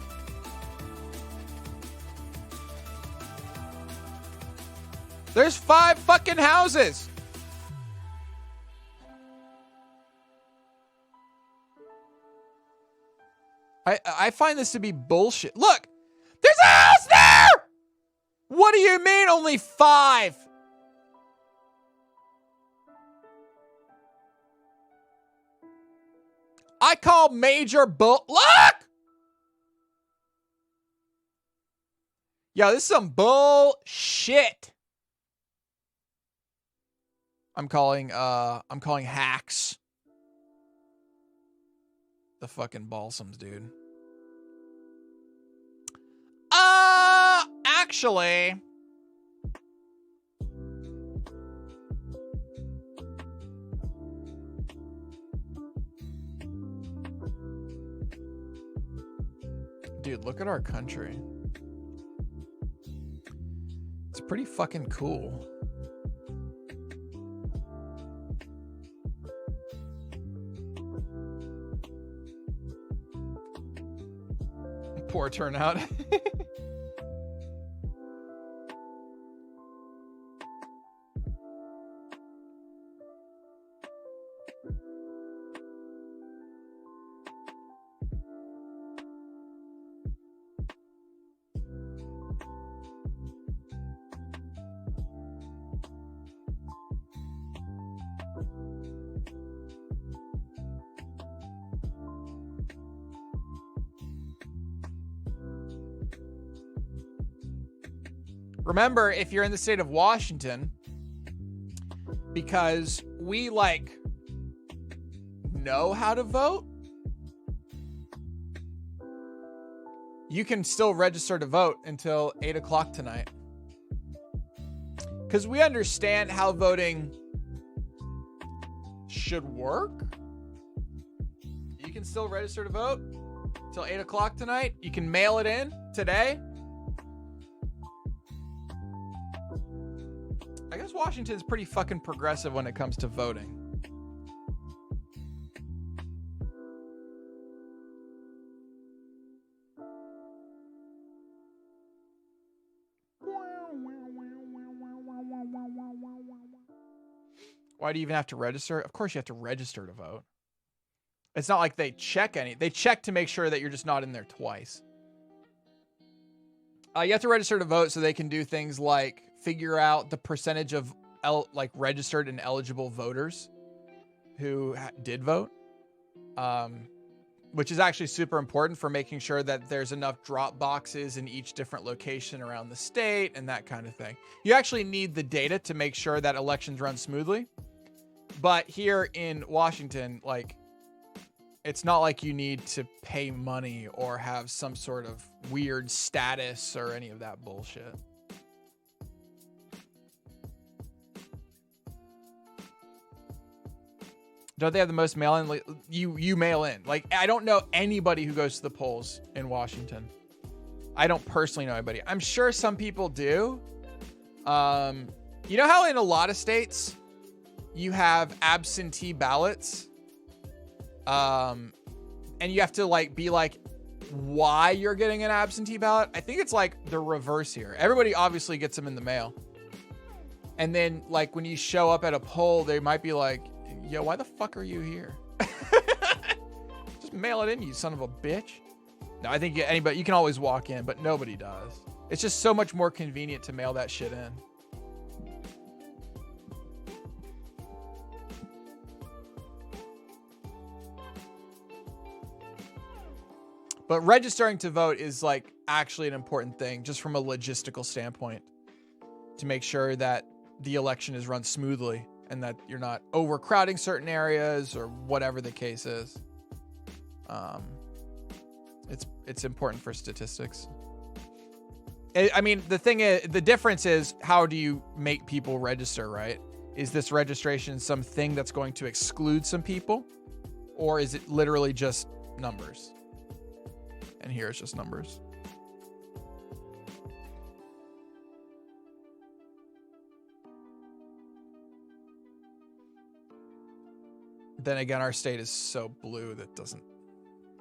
There's 5 fucking houses. I find this to be bullshit. Look, there's a house there. What do you mean only 5? I call major bull. Look! Yo, this is some bullshit. I'm calling hacks. The fucking balsams, dude. Actually. Dude, look at our country. It's pretty fucking cool. Poor turnout. Remember, if you're in the state of Washington, because we like know how to vote, you can still register to vote until 8 o'clock tonight. Because we understand how voting should work. You can still register to vote until 8 o'clock tonight. You can mail it in today. I guess Washington's pretty fucking progressive when it comes to voting. Why do you even have to register? Of course you have to register to vote. It's not like they check any. They check to make sure that you're just not in there twice. You have to register to vote so they can do things like figure out the percentage of registered and eligible voters who did vote, which is actually super important for making sure that there's enough drop boxes in each different location around the state and that kind of thing. You actually need the data to make sure that elections run smoothly. But here in Washington, like, it's not like you need to pay money or have some sort of weird status or any of that bullshit. Don't they have the most mail-in? Like, you mail in. Like, I don't know anybody who goes to the polls in Washington. I don't personally know anybody. I'm sure some people do. You know how in a lot of states you have absentee ballots? And you have to be why you're getting an absentee ballot? I think it's like the reverse here. Everybody obviously gets them in the mail. And then when you show up at a poll, they might be like, yo, why the fuck are you here? Just mail it in, you son of a bitch. No, I think anybody, you can always walk in, but nobody does. It's just so much more convenient to mail that shit in. But registering to vote is actually an important thing just from a logistical standpoint to make sure that the election is run smoothly and that you're not overcrowding certain areas or whatever the case is. It's important for statistics. I mean, the difference is, how do you make people register, right? Is this registration something that's going to exclude some people, or is it literally just numbers? And here it's just numbers. Then again, our state is so blue that doesn't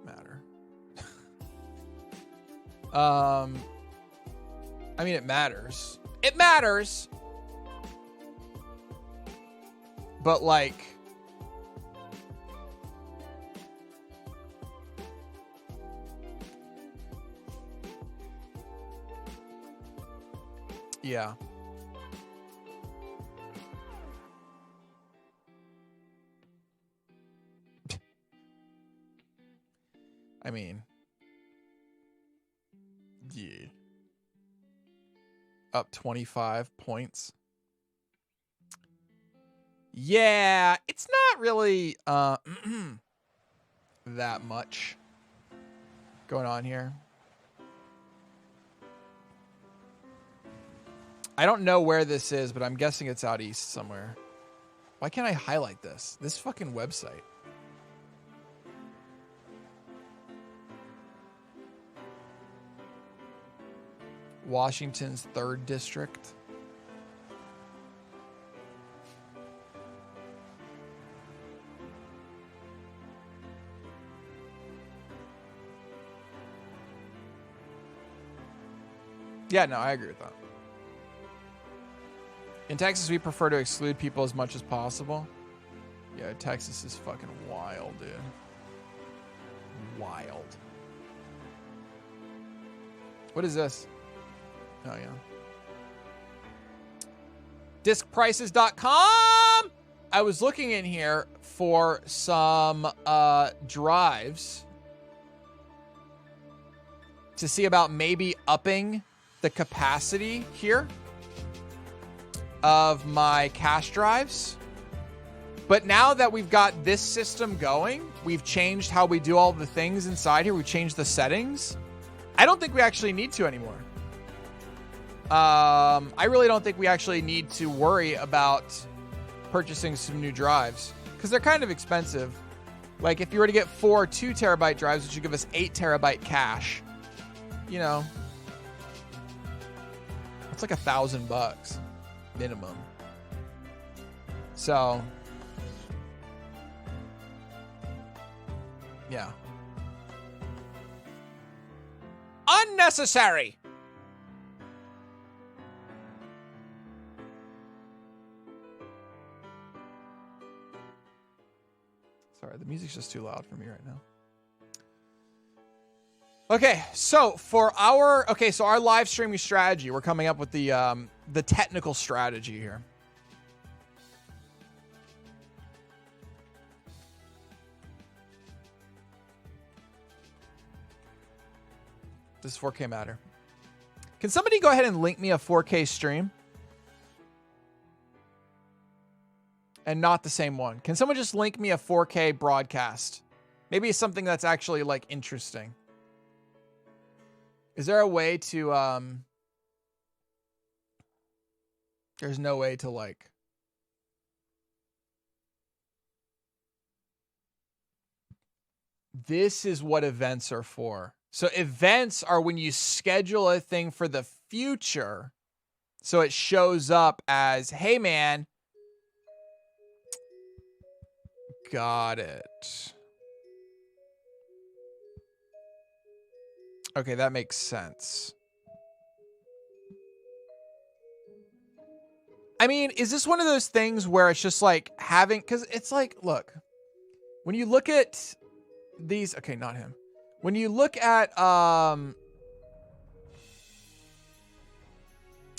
matter. I mean, it matters. It matters. But like, yeah. I mean, yeah. Up 25 points. Yeah, it's not really that much going on here. I don't know where this is, but I'm guessing it's out east somewhere. Why can't I highlight this? This fucking website. Washington's 3rd district. Yeah, no, I agree with that. In Texas, we prefer to exclude people as much as possible. Yeah, Texas is fucking wild, dude. Wild. What is this? Oh, yeah. Discprices.com! I was looking in here for some drives to see about maybe upping the capacity here of my cache drives. But now that we've got this system going, we've changed how we do all the things inside here. We've changed the settings. I don't think we actually need to anymore. I really don't think we actually need to worry about purchasing some new drives because they're kind of expensive. Like if you were to get 4 2 terabyte drives, which would give us 8 terabyte cache, you know, it's like $1,000 minimum. So, yeah. Unnecessary. Sorry, the music's just too loud for me right now. Okay, so for our our live streaming strategy, we're coming up with the technical strategy here. Does 4K matter? Can somebody go ahead and link me a 4K stream? And not the same one. Can someone just link me a 4K broadcast? Maybe something that's actually like interesting. Is there a way to there's no way to like this is what events are for. So events are when you schedule a thing for the future. So it shows up as, hey man, got it. Okay, that makes sense. I mean, is this one of those things where it's just like having, because it's like, look, when you look at these, okay, not him. When you look at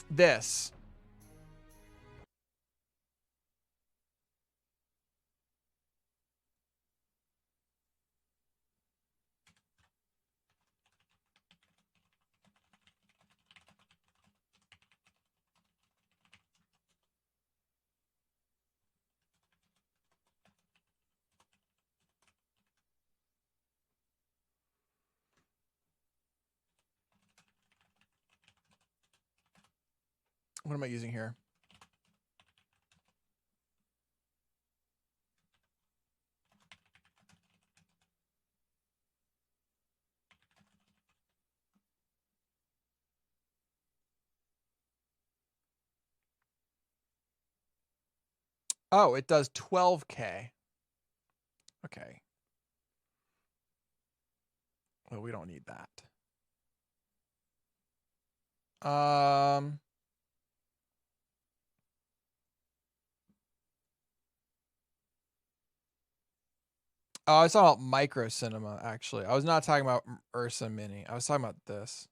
this, what am I using here? Oh, it does 12K. Okay. Well, we don't need that. Oh, I was talking about micro cinema, actually. I was not talking about Ursa Mini. I was talking about this.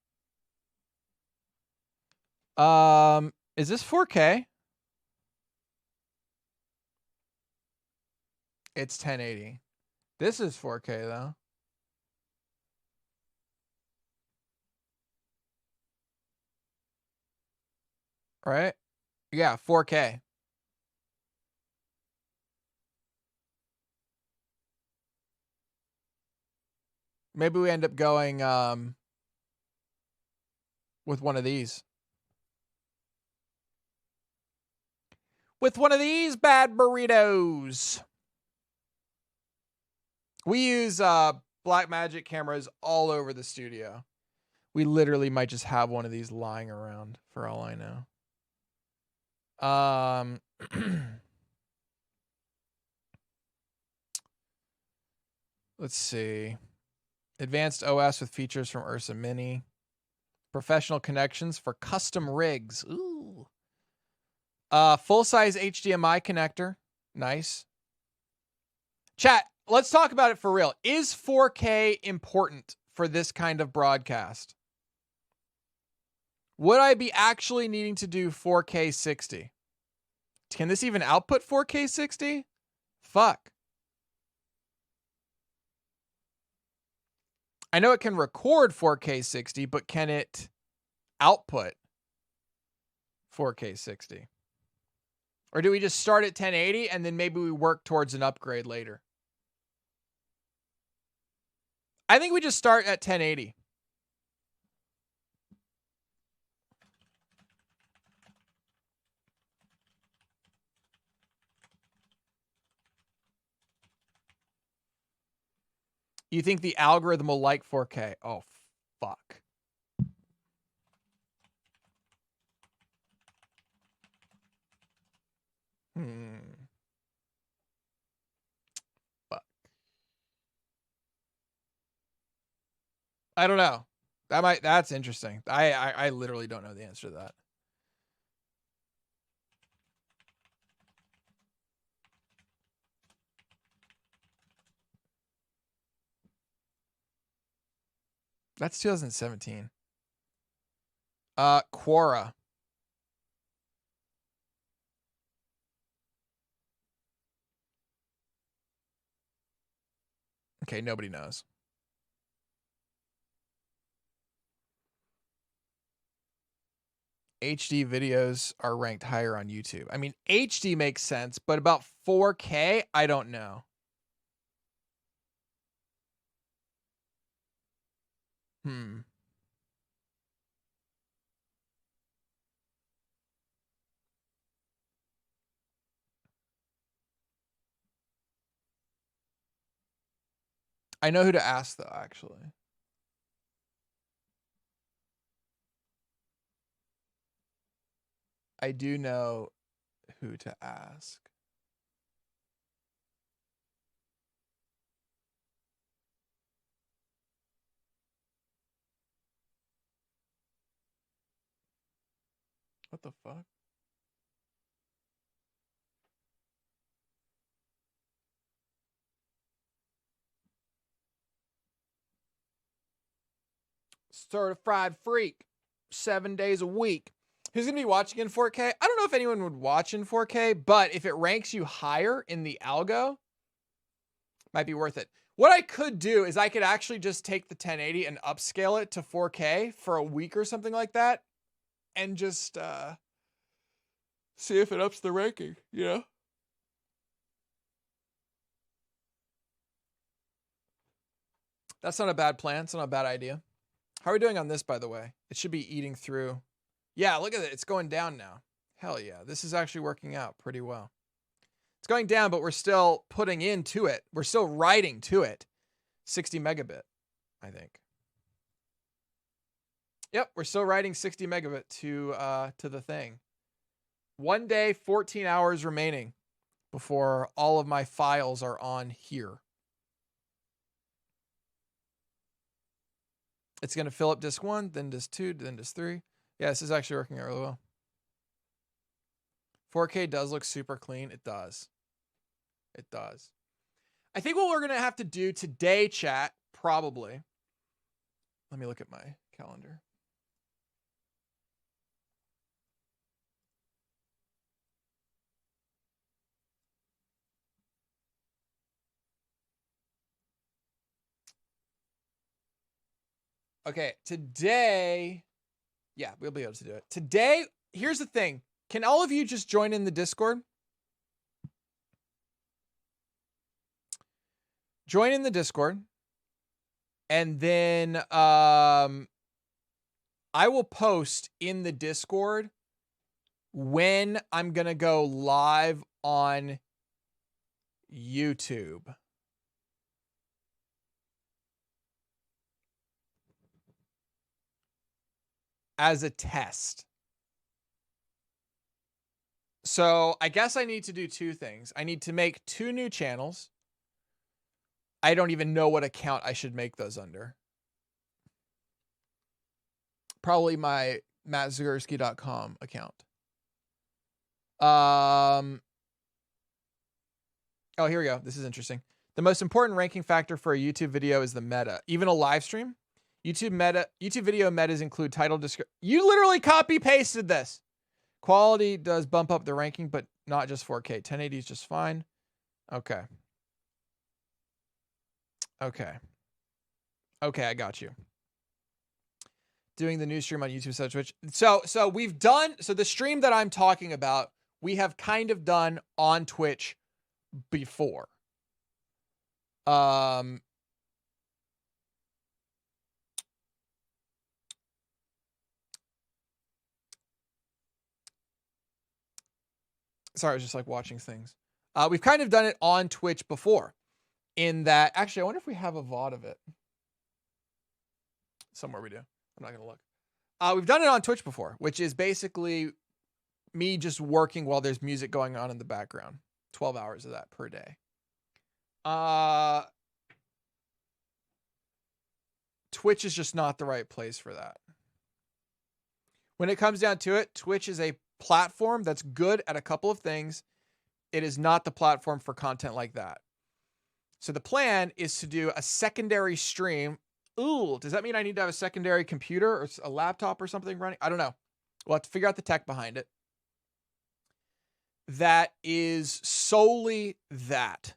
Is this 4K? It's 1080. This is 4K though. Right? Yeah, 4K. Maybe we end up going with one of these. With one of these bad burritos. We use Blackmagic cameras all over the studio. We literally might just have one of these lying around for all I know. Let's see. Advanced OS with features from Ursa Mini. Professional connections for custom rigs. Ooh. Full-size HDMI connector. Nice. Chat, let's talk about it for real. Is 4K important for this kind of broadcast? Would I be actually needing to do 4K 60? Can this even output 4K 60? Fuck. I know it can record 4K 60, but can it output 4K 60? Or do we just start at 1080 and then maybe we work towards an upgrade later? I think we just start at 1080. You think the algorithm will like 4K? Oh, fuck. Fuck. I don't know. That's interesting. I literally don't know the answer to that. That's 2017. Quora. Okay, nobody knows. HD videos are ranked higher on YouTube. I mean, HD makes sense, but about 4K, I don't know. I know who to ask though, actually. I do know who to ask. What the fuck? Certified freak. 7 days a week. Who's going to be watching in 4K? I don't know if anyone would watch in 4K, but if it ranks you higher in the algo, might be worth it. What I could do is I could actually just take the 1080 and upscale it to 4K for a week or something like that and just see if it ups the ranking, you know? That's not a bad plan. It's not a bad idea. How are we doing on this, by the way? It should be eating through. Yeah, look at it. It's going down now. Hell yeah. This is actually working out pretty well. It's going down, but we're still putting into it. We're still writing to it. 60 megabit, I think. Yep, we're still writing 60 megabit to the thing. 1 day, 14 hours remaining before all of my files are on here. It's going to fill up disk 1, then disk 2, then disk 3. Yeah, this is actually working out really well. 4K does look super clean. It does. It does. I think what we're going to have to do today, chat, probably. Let me look at my calendar. Okay, today, yeah, we'll be able to do it. Today, here's the thing. Can all of you just join in the Discord? Join in the Discord. And then I will post in the Discord when I'm going to go live on YouTube. As a test. So I guess I need to do two things. I need to make 2 new channels. I don't even know what account I should make those under. Probably my mattzagurski.com account. Oh, here we go. This is interesting. The most important ranking factor for a YouTube video is the meta. Even a live stream? YouTube video metas include title description. You literally copy pasted this. Quality does bump up the ranking, but not just 4K. 1080 is just fine. Okay. Okay, I got you. Doing the new stream on YouTube, so Twitch. So we've done, so the stream that I'm talking about, we have kind of done on Twitch before. Sorry, I was just like watching things. We've kind of done it on Twitch before. In that, actually, I wonder if we have a VOD of it. Somewhere we do. I'm not going to look. We've done it on Twitch before, which is basically me just working while there's music going on in the background. 12 hours of that per day. Twitch is just not the right place for that. When it comes down to it, Twitch is a platform that's good at a couple of things. It is not the platform for content like that. So the plan is to do a secondary stream. Ooh, does that mean I need to have a secondary computer or a laptop or something running? I don't know. We'll have to figure out the tech behind it. That is solely that.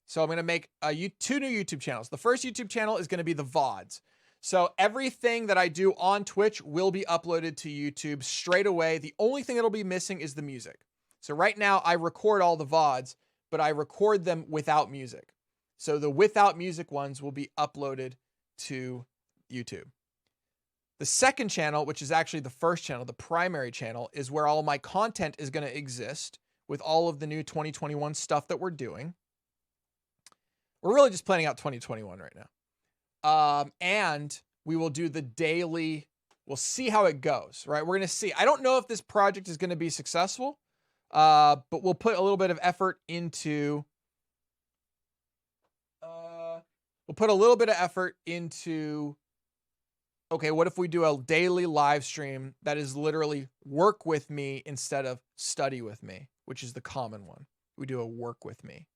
So I'm going to make 2 new YouTube channels. The first YouTube channel is going to be the VODs. So everything that I do on Twitch will be uploaded to YouTube straight away. The only thing that'll be missing is the music. So right now I record all the VODs, but I record them without music. So the without music ones will be uploaded to YouTube. The second channel, which is actually the first channel, the primary channel, is where all my content is going to exist with all of the new 2021 stuff that we're doing. We're really just planning out 2021 right now. And we will do the daily, we'll see how it goes, right? We're going to see. I don't know if this project is going to be successful, but we'll put a little bit of effort into, okay, what if we do a daily live stream that is literally work with me instead of study with me, which is the common one. We do a work with me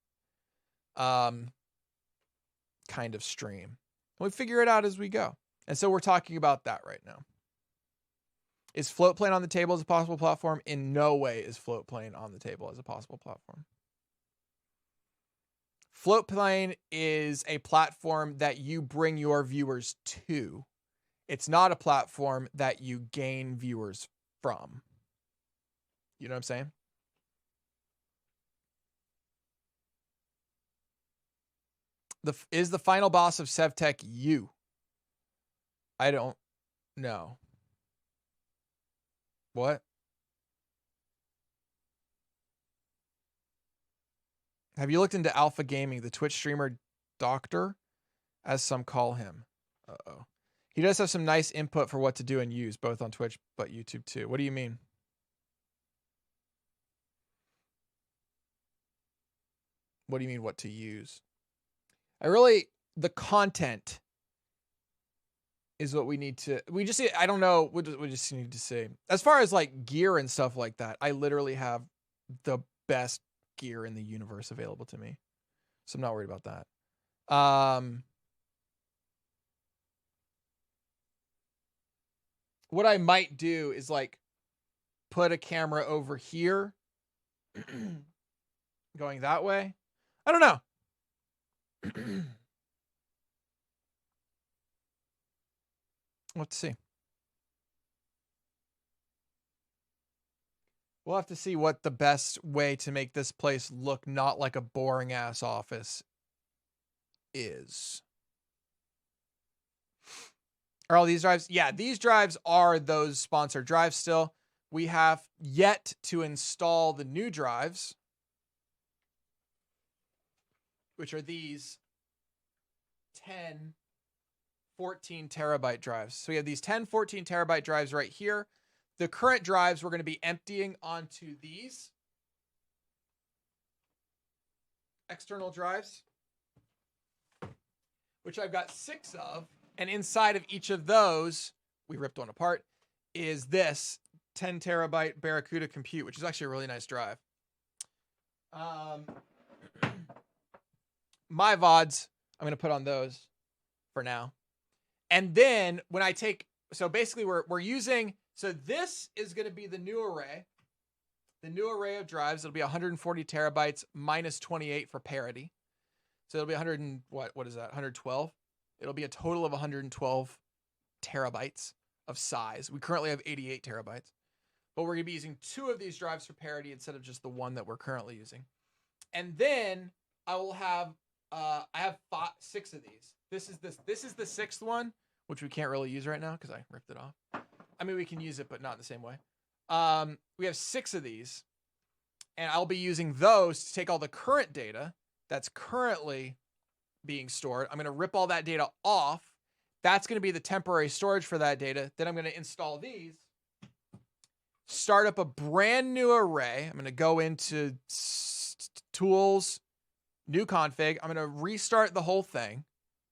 kind of stream. And we figure it out as we go. And so we're talking about that right now. Is Floatplane on the table as a possible platform? In no way is Floatplane on the table as a possible platform. Floatplane is a platform that you bring your viewers to. It's not a platform that you gain viewers from. You know what I'm saying? Is the final boss of SevTech you? I don't know. What? Have you looked into Alpha Gaming, the Twitch streamer doctor, as some call him? Uh-oh. He does have some nice input for what to do and use, both on Twitch but YouTube too. What do you mean? What do you mean what to use? The content is what we need to, I don't know, we just need to see. As far as like gear and stuff like that, I literally have the best gear in the universe available to me. So I'm not worried about that. What I might do is like put a camera over here going that way. I don't know. Let's see. We'll have to see what the best way to make this place look not like a boring ass office is. Are all these drives? Yeah, these drives are those sponsored drives still. We have yet to install the new drives, which are these 10, 14 terabyte drives. So we have these 10, 14 terabyte drives right here. The current drives we're going to be emptying onto these external drives, which I've got 6 of. And inside of each of those, we ripped one apart, is this 10 terabyte Barracuda Compute, which is actually a really nice drive. My VODs, I'm going to put on those for now. And then when I take, so basically we're using, so this is going to be the new array. The new array of drives, it'll be 140 terabytes minus 28 for parity. So it'll be 100 and what is that? 112. It'll be a total of 112 terabytes of size. We currently have 88 terabytes, but we're going to be using 2 of these drives for parity instead of just the one that we're currently using. And then I will have, I have 6 of these. This is the 6th one, which we can't really use right now because I ripped it off. I mean, we can use it, but not in the same way. We have 6 of these, and I'll be using those to take all the current data that's currently being stored. I'm going to rip all that data off. That's going to be the temporary storage for that data. Then I'm going to install these, start up a brand new array. I'm going to go into tools, new config. I'm going to restart the whole thing,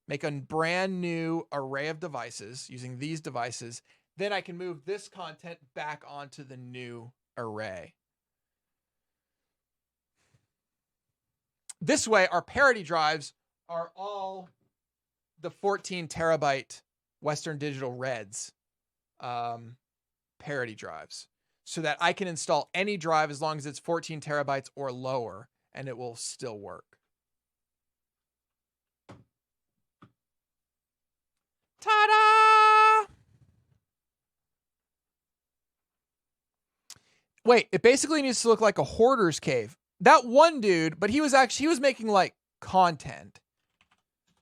make a brand new array of devices using these devices. Then I can move this content back onto the new array. This way, our parity drives are all the 14 terabyte Western Digital Reds parity drives, so that I can install any drive as long as it's 14 terabytes or lower, and it will still work. Ta-da! Wait, it basically needs to look like a hoarder's cave. That one dude, but he was making like content.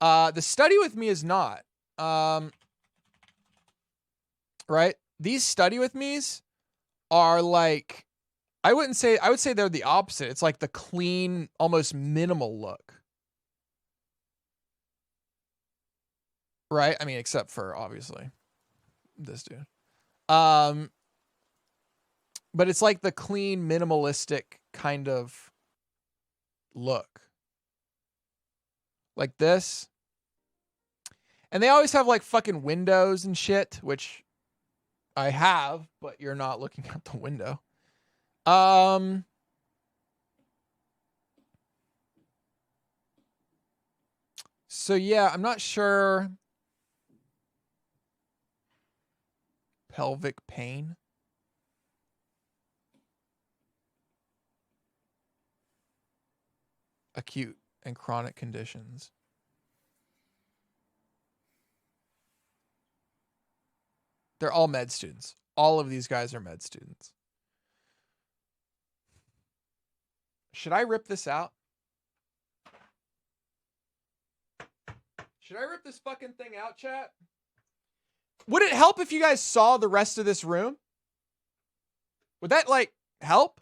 The study with me is not. Right? These study with me's are like, I would say they're the opposite. It's like the clean, almost minimal look. Right? I mean, except for obviously this dude. But it's like the clean, minimalistic kind of look. Like this. And they always have like fucking windows and shit, which I have, but you're not looking out the window. So yeah, I'm not sure. Pelvic pain. Acute and chronic conditions. They're all med students. All of these guys are med students. Should I rip this out? Should I rip this fucking thing out, chat? Would it help if you guys saw the rest of this room? Would that, like, help?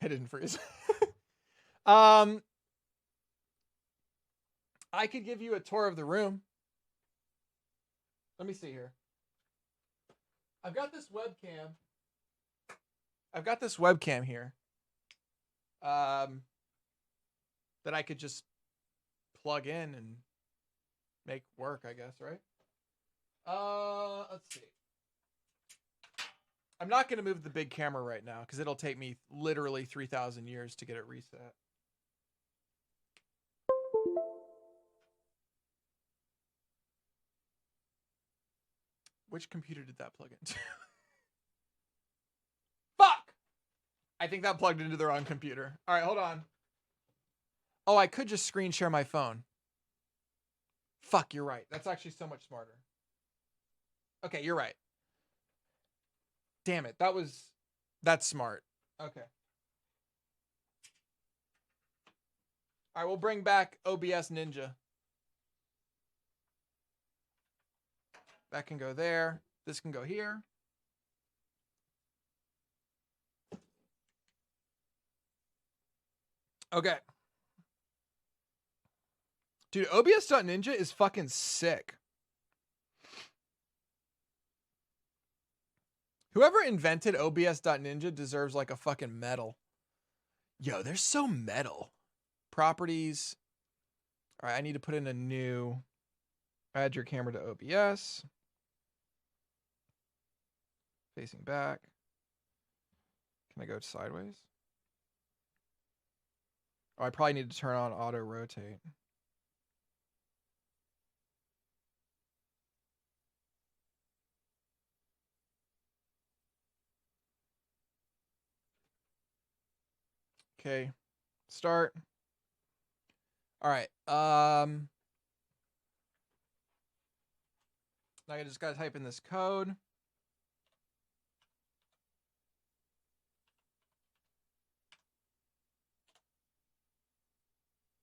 I didn't freeze. I could give you a tour of the room. Let me see here. I've got this webcam here. That I could just plug in and make work, I guess, right? Let's see. I'm not going to move the big camera right now because it'll take me literally 3,000 years to get it reset. Which computer did that plug into? Fuck! I think that plugged into the wrong computer. All right, hold on. Oh, I could just screen share my phone. Fuck, you're right. That's actually so much smarter. Okay, you're right. Damn it. That's smart. Okay. All right, we'll bring back OBS Ninja. That can go there. This can go here. Okay. Dude, OBS.Ninja is fucking sick. Whoever invented OBS.Ninja deserves like a fucking medal. Yo, they're so metal. Properties. All right, I need to put in a new. Add your camera to OBS. Facing back. Can I go sideways? Oh, I probably need to turn on auto rotate. Okay, start. All right. Now I just gotta type in this code.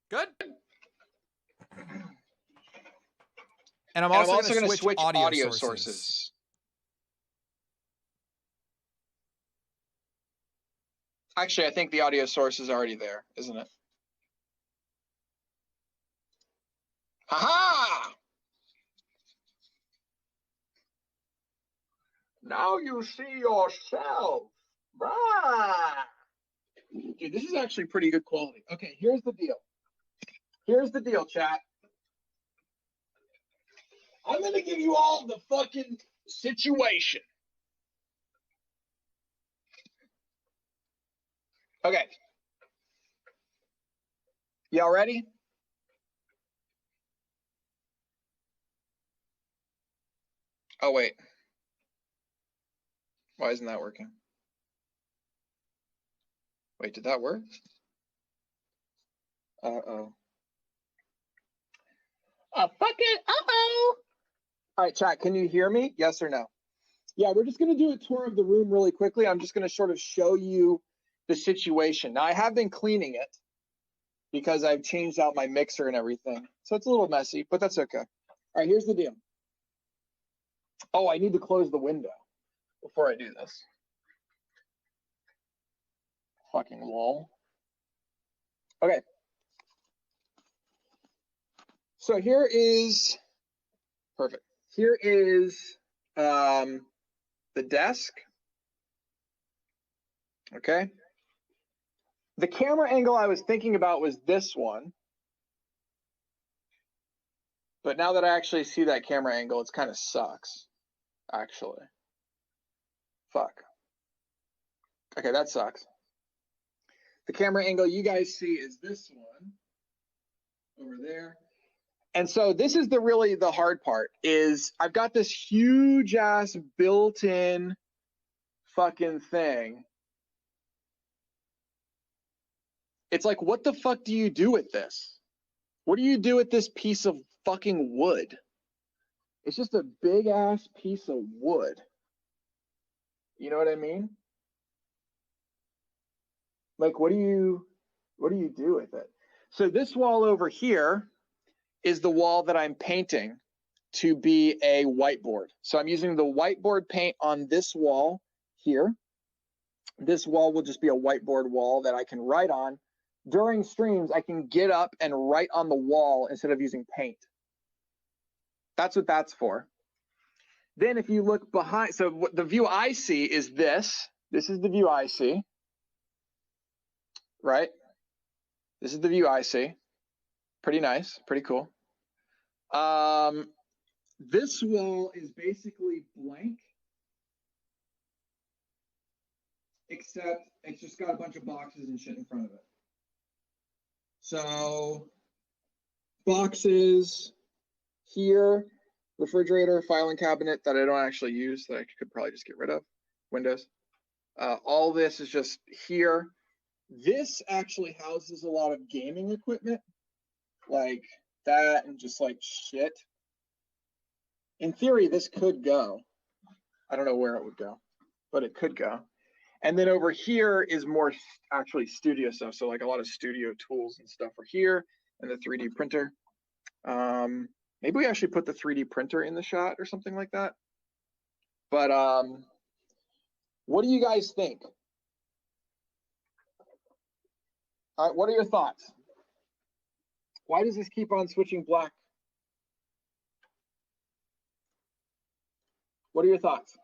Good. And I'm also going to switch audio sources. Actually, I think the audio source is already there, isn't it? Aha! Now you see yourself. Right. Dude, this is actually pretty good quality. Okay, here's the deal. Here's the deal, chat. I'm going to give you all the fucking situation. Okay. Y'all ready? Oh, wait. Why isn't that working? Wait, did that work? Uh-oh. Uh-oh. All right, chat, can you hear me? Yes or no? Yeah, we're just going to do a tour of the room really quickly. I'm just going to sort of show you the situation. Now, I have been cleaning it because I've changed out my mixer and everything. So it's a little messy, but that's okay. All right, here's the deal. Oh, I need to close the window before I do this. Fucking wall. Okay. So here is, perfect. Here is the desk. Okay. The camera angle I was thinking about was this one. But now that I actually see that camera angle, it kind of sucks, actually. Fuck. Okay, that sucks. The camera angle you guys see is this one over there. And so this is really the hard part is I've got this huge ass built-in fucking thing. It's like, what the fuck do you do with this? What do you do with this piece of fucking wood? It's just a big ass piece of wood. You know what I mean? Like, what do you do with it? So this wall over here is the wall that I'm painting to be a whiteboard. So I'm using the whiteboard paint on this wall here. This wall will just be a whiteboard wall that I can write on. During streams, I can get up and write on the wall instead of using paint. That's what that's for. Then if you look behind, so what the view I see is this. This is the view I see, right? This is the view I see. Pretty nice, pretty cool. This wall is basically blank, except it's just got a bunch of boxes and shit in front of it. So boxes here, refrigerator, filing cabinet that I don't actually use that I could probably just get rid of, windows. All this is just here. This actually houses a lot of gaming equipment like that and just like shit. In theory, this could go. I don't know where it would go, but it could go. And then over here is more actually studio stuff. So like a lot of studio tools and stuff are here, and the 3D printer. Maybe we actually put the 3D printer in the shot or something like that. But what do you guys think? All right, what are your thoughts? Why does this keep on switching black? What are your thoughts?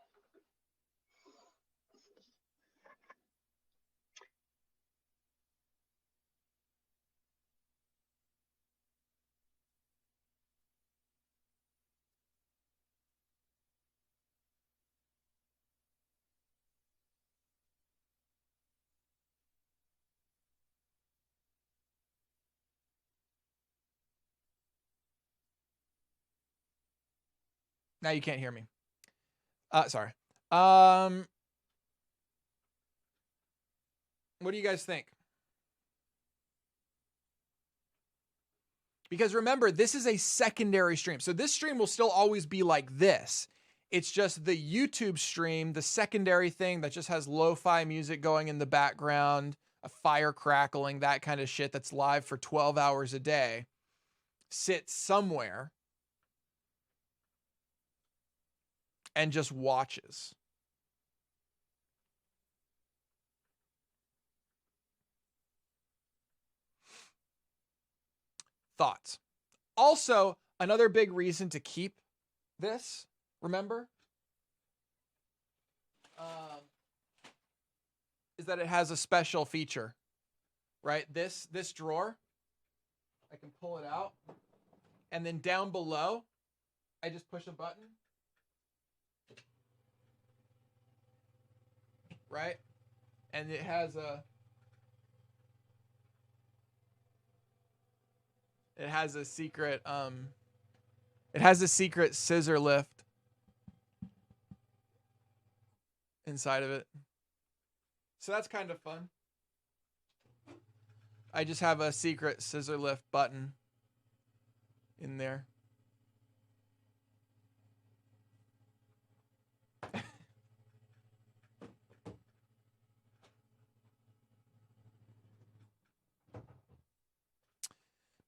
Now you can't hear me. Sorry. What do you guys think? Because remember, this is a secondary stream. So this stream will still always be like this. It's just the YouTube stream, the secondary thing that just has lo-fi music going in the background, a fire crackling, that kind of shit that's live for 12 hours a day, sits somewhere and just watches. Thoughts? Also, another big reason to keep this, remember, is that it has a special feature, right? This drawer, I can pull it out, and then down below, I just push a button, right? And it has a secret scissor lift inside of it. So that's kind of fun. I just have a secret scissor lift button in there.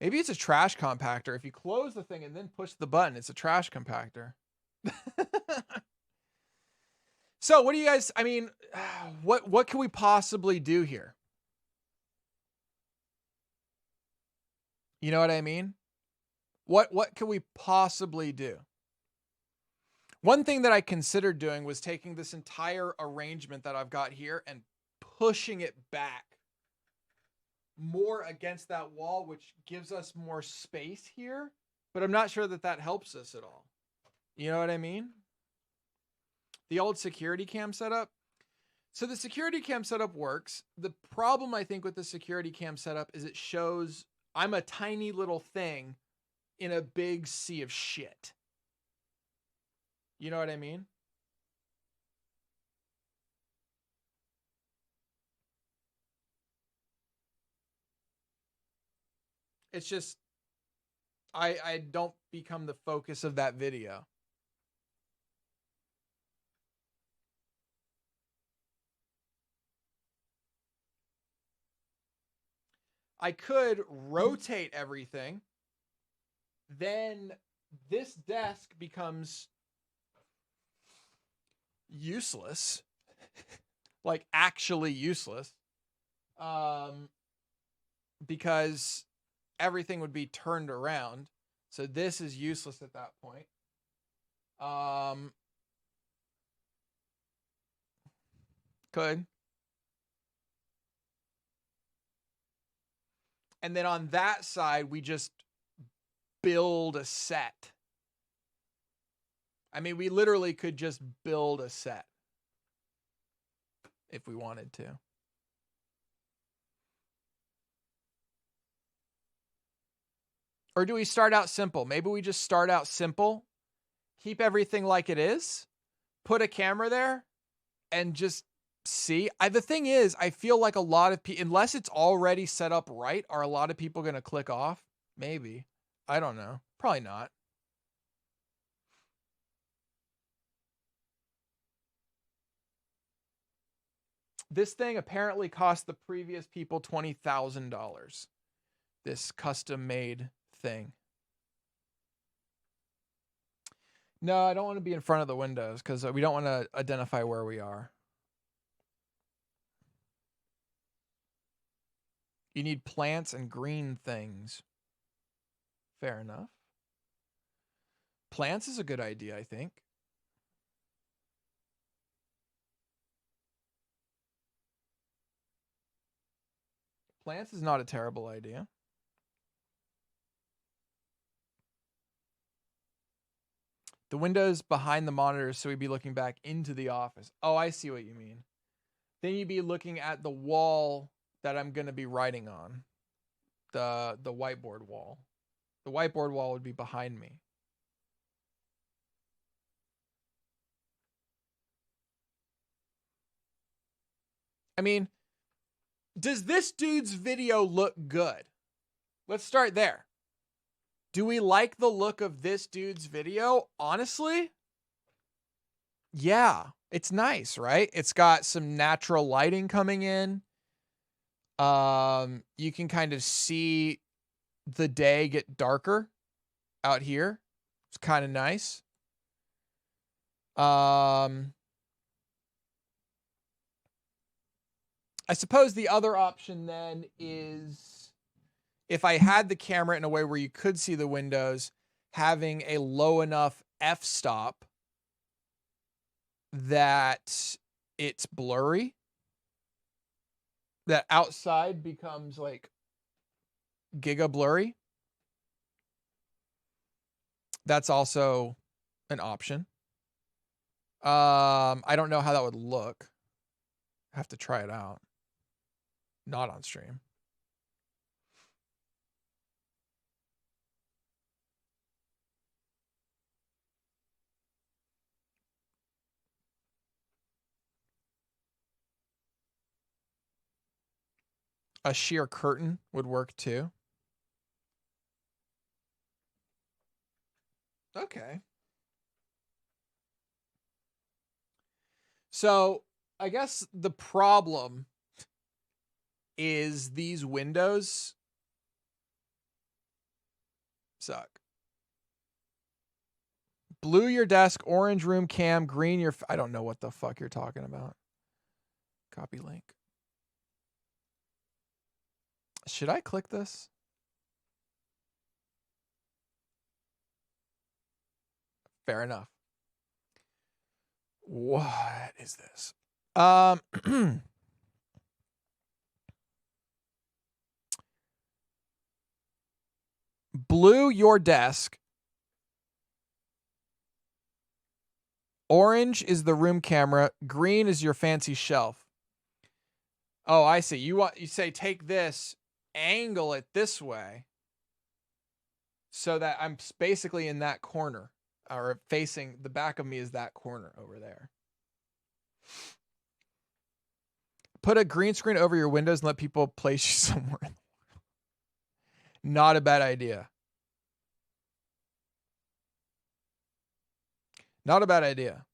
Maybe it's a trash compactor. If you close the thing and then push the button, it's a trash compactor. So what do you guys, I mean, what can we possibly do here? You know what I mean? What can we possibly do? One thing that I considered doing was taking this entire arrangement that I've got here and pushing it back more against that wall, which gives us more space here, but I'm not sure that that helps us at all. You know what I mean? The old security cam setup. So the security cam setup works. The problem I think with the security cam setup is it shows I'm a tiny little thing in a big sea of shit. You know what I mean? It's just, I don't become the focus of that video. I could rotate everything. Then this desk becomes useless. like actually useless. Because everything would be turned around. So this is useless at that point. Could. And then on that side, we just build a set. I mean, we literally could just build a set if we wanted to. Or do we start out simple? Maybe we just start out simple, keep everything like it is, put a camera there, and just see. The thing is, I feel like a lot of people, unless it's already set up right, are a lot of people going to click off? Maybe. I don't know. Probably not. This thing apparently cost the previous people $20,000. This custom-made thing. No, I don't want to be in front of the windows because we don't want to identify where we are. You need plants and green things. Fair enough. Plants is a good idea, I think. Plants is not a terrible idea. The window's behind the monitors, so we'd be looking back into the office. Oh, I see what you mean. Then you'd be looking at the wall that I'm going to be writing on. The whiteboard wall. The whiteboard wall would be behind me. I mean, does this dude's video look good? Let's start there. Do we like the look of this dude's video? Honestly, yeah, it's nice, right? It's got some natural lighting coming in. You can kind of see the day get darker out here. It's kind of nice. I suppose the other option then is if I had the camera in a way where you could see the windows, having a low enough f-stop that it's blurry, that outside becomes like giga blurry. That's also an option. I don't know how that would look. I have to try it out. Not on stream. A sheer curtain would work too. Okay. So I guess the problem is these windows suck. Blue your desk, orange room cam, green your... I don't know what the fuck you're talking about. Copy link. Should I click this? Fair enough. What is this? Blue your desk. Orange is the room camera. Green is your fancy shelf. Oh, I see. You say take this, angle it this way, so that I'm basically in that corner, or facing the back of me is that corner over there. Put a green screen over your windows and let people place you somewhere in the world. Not a bad idea. Not a bad idea.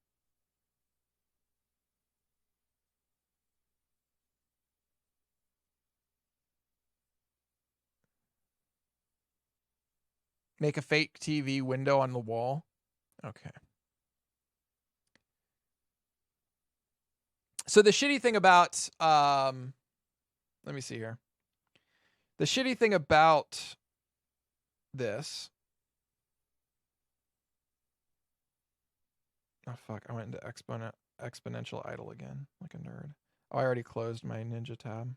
Make a fake TV window on the wall. Okay. So the shitty thing about, let me see here. The shitty thing about this. Oh, fuck. I went into exponential idle again, like a nerd. Oh, I already closed my Ninja tab.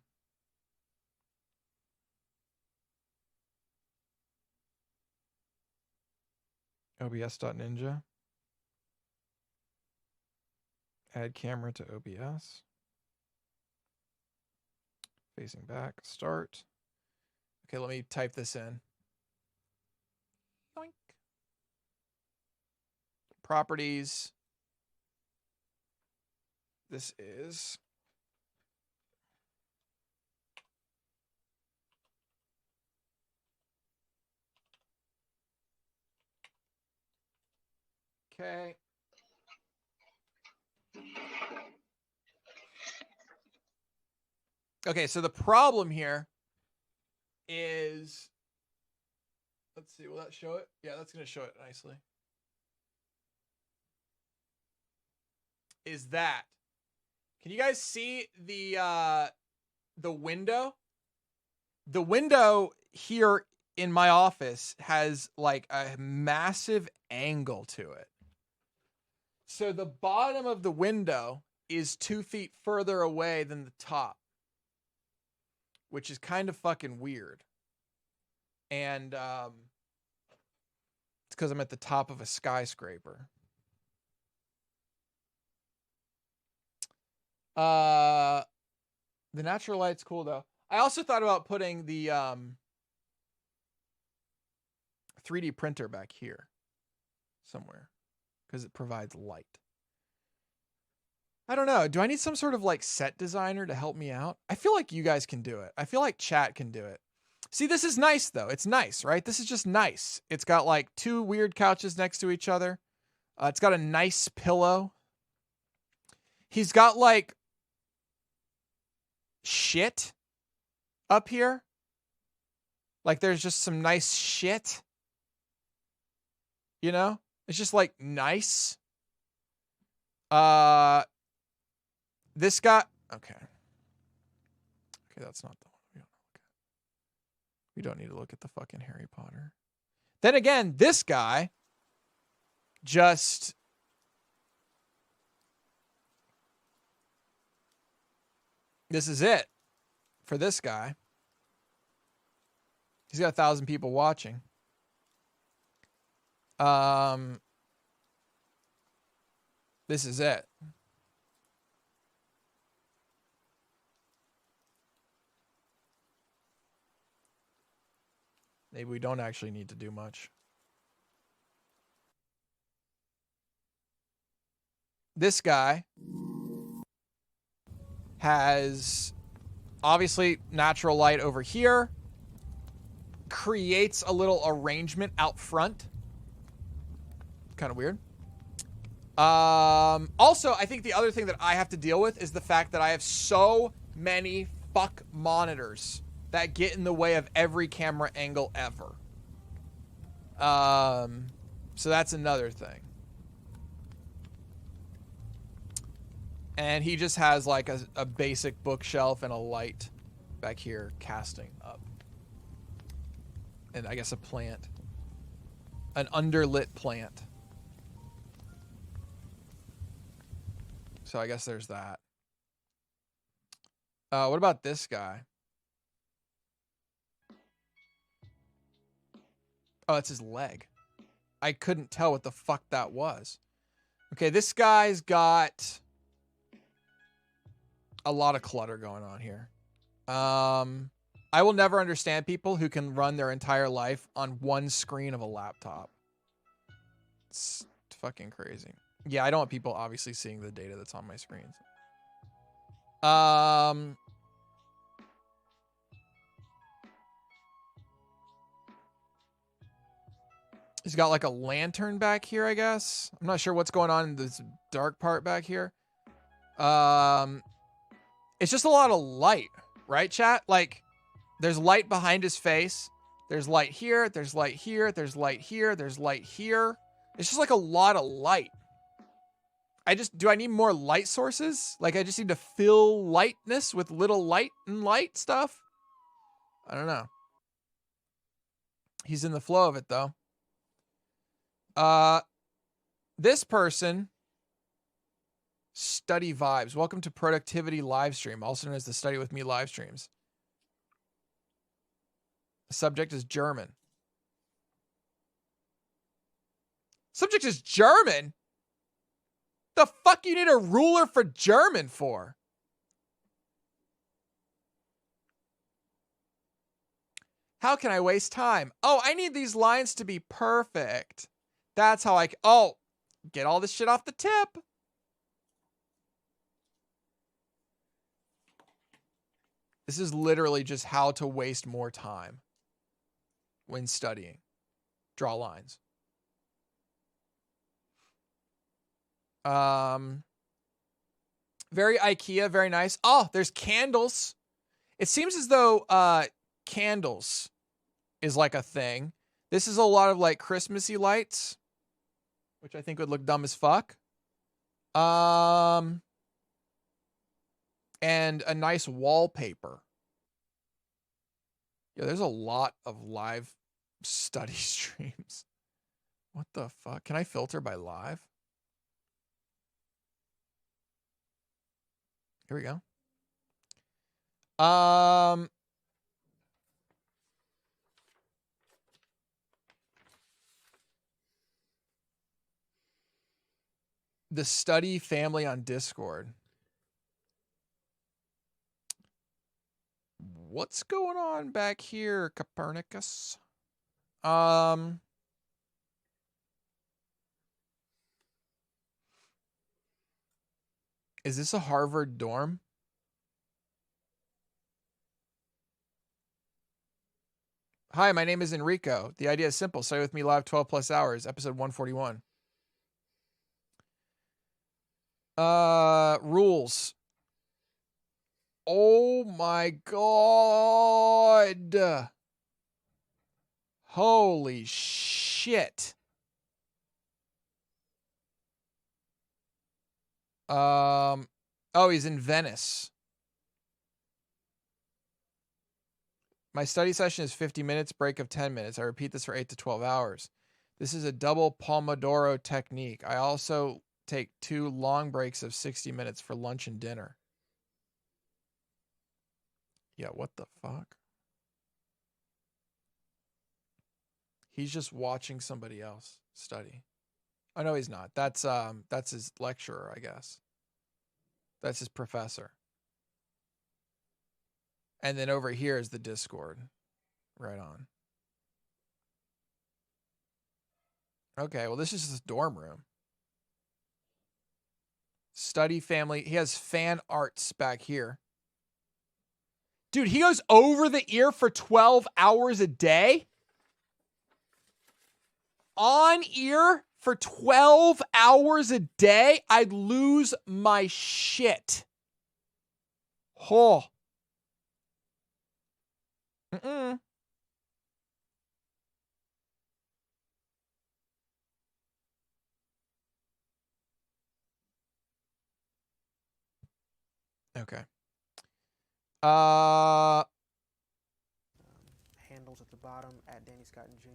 OBS.ninja. Add camera to OBS. Facing back. Start. Okay, let me type this in. Yoink. Properties. This is okay. Okay, so the problem here is, let's see, will that show it? Yeah, that's going to show it nicely. Is that, can you guys see the window? The window here in my office has like a massive angle to it. So the bottom of the window is 2 feet further away than the top, which is kind of fucking weird. And it's because I'm at the top of a skyscraper. The natural light's cool though. I also thought about putting the 3D printer back here somewhere because it provides light. I don't know. Do I need some sort of like set designer to help me out? I feel like you guys can do it. I feel like chat can do it. See, this is nice though. It's nice, right? This is just nice. It's got like 2 weird couches next to each other. It's got a nice pillow. He's got like shit up here. Like there's just some nice shit. You know? It's just like nice. This guy, okay. Okay, that's not the one we don't need to look at the fucking Harry Potter. Then again, this guy just this is it for this guy. He's got 1,000 people watching. This is it. Maybe we don't actually need to do much. This guy has obviously natural light over here. Creates a little arrangement out front. Kind of weird. Also, I think the other thing that I have to deal with is the fact that I have so many fuck monitors that get in the way of every camera angle ever. So that's another thing. And he just has like a basic bookshelf and a light back here casting up. And I guess a plant. An underlit plant. So I guess there's that. What about this guy? Oh, it's his leg. I couldn't tell what the fuck that was. Okay, this guy's got a lot of clutter going on here. I will never understand people who can run their entire life on one screen of a laptop. It's fucking crazy. Yeah, I don't want people obviously seeing the data that's on my screens. He's got like a lantern back here, I guess. I'm not sure what's going on in this dark part back here. It's just a lot of light, right, chat? Like, there's light behind his face. There's light here. There's light here. There's light here. There's light here. It's just like a lot of light. do I need more light sources? Like I just need to fill lightness with little light and light stuff? I don't know. He's in the flow of it though. This person, Study Vibes. Welcome to Productivity Livestream, also known as the Study With Me live streams. The subject is German. Subject is German? The fuck you need a ruler for German for? How can I waste time? Oh, I need these lines to be perfect. That's how get all this shit off the tip. This is literally just how to waste more time when studying. Draw lines. Very IKEA, very nice. Oh, there's candles. It seems as though candles is like a thing. This is a lot of like Christmassy lights, which I think would look dumb as fuck. And a nice wallpaper. Yeah, there's a lot of live study streams. What the fuck? Can I filter by live? Here we go. The study family on Discord. What's going on back here, Copernicus? Is this a Harvard dorm? Hi, my name is Enrico. The idea is simple. Study with me live 12 plus hours, episode 141. Rules. Oh my God. Holy shit. Oh, he's in Venice. My study session is 50 minutes, break of 10 minutes. I repeat this for 8 to 12 hours. This is a double Pomodoro technique. I also take 2 long breaks of 60 minutes for lunch and dinner. Yeah, what the fuck? He's just watching somebody else study. Oh, no, he's not. That's his lecturer, I guess. That's his professor. And then over here is the Discord. Right on. Okay, well, this is his dorm room. Study family. He has fan arts back here. Dude, he goes over the ear for 12 hours a day? On ear for 12 hours a day? I'd lose my shit. Oh. Mm-mm. Okay. Handles at the bottom at Danny Scott Jr.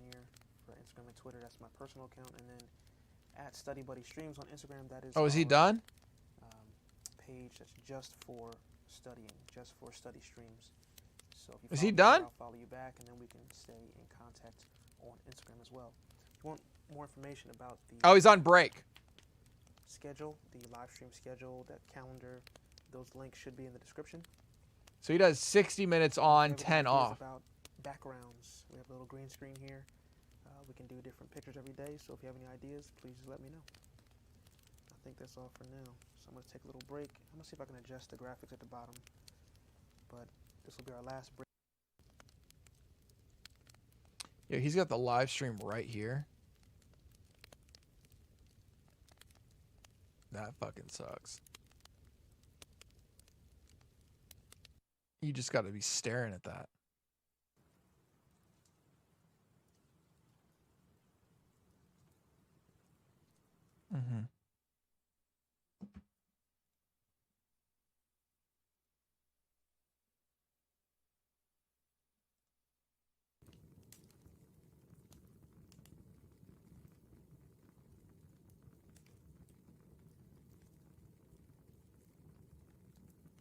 for Instagram and Twitter. That's my personal account, and then at Study Buddy Streams on Instagram. That is. Oh, is he done? Page that's just for studying, just for study streams. So if you is he me done? there, I'll follow you back, and then we can stay in contact on Instagram as well. If you want more information about the he's on break. schedule, the live stream schedule, that calendar, those links should be in the description. So he does 60 minutes on, 10 off. About backgrounds, we have a little green screen here. We can do different pictures every day. So if you have any ideas, please let me know. I think that's all for now. So I'm gonna take a little break. I'm gonna see if I can adjust the graphics at the bottom. But this will be our last break. Yeah, he's got the live stream right here. That fucking sucks. You just got to be staring at that. Mm-hmm.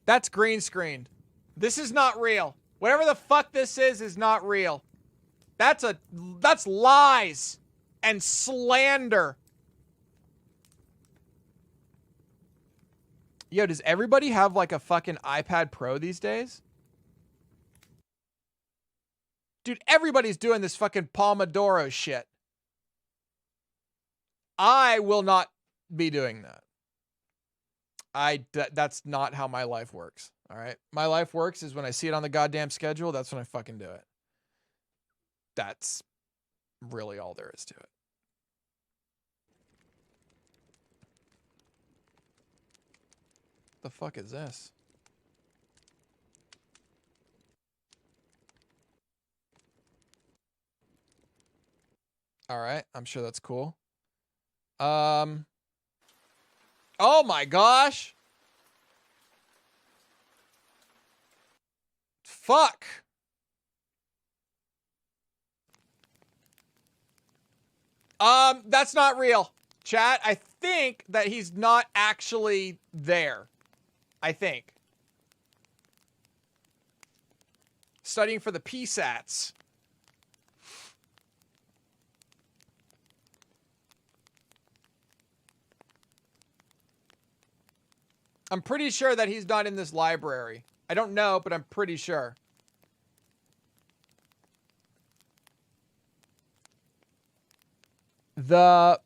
That's green screened. This is not real. Whatever the fuck this is not real. That's lies and slander. Yo, does everybody have like a fucking iPad Pro these days? Dude, everybody's doing this fucking Pomodoro shit. I will not be doing that. That's not how my life works. All right. My life works is when I see it on the goddamn schedule, that's when I fucking do it. That's really all there is to it. The fuck is this? All right, I'm sure that's cool. Oh my gosh. Fuck. That's not real. Chat, I think that he's not actually there. I think. Studying for the PSATs. I'm pretty sure that he's not in this library. I don't know, but I'm pretty sure. The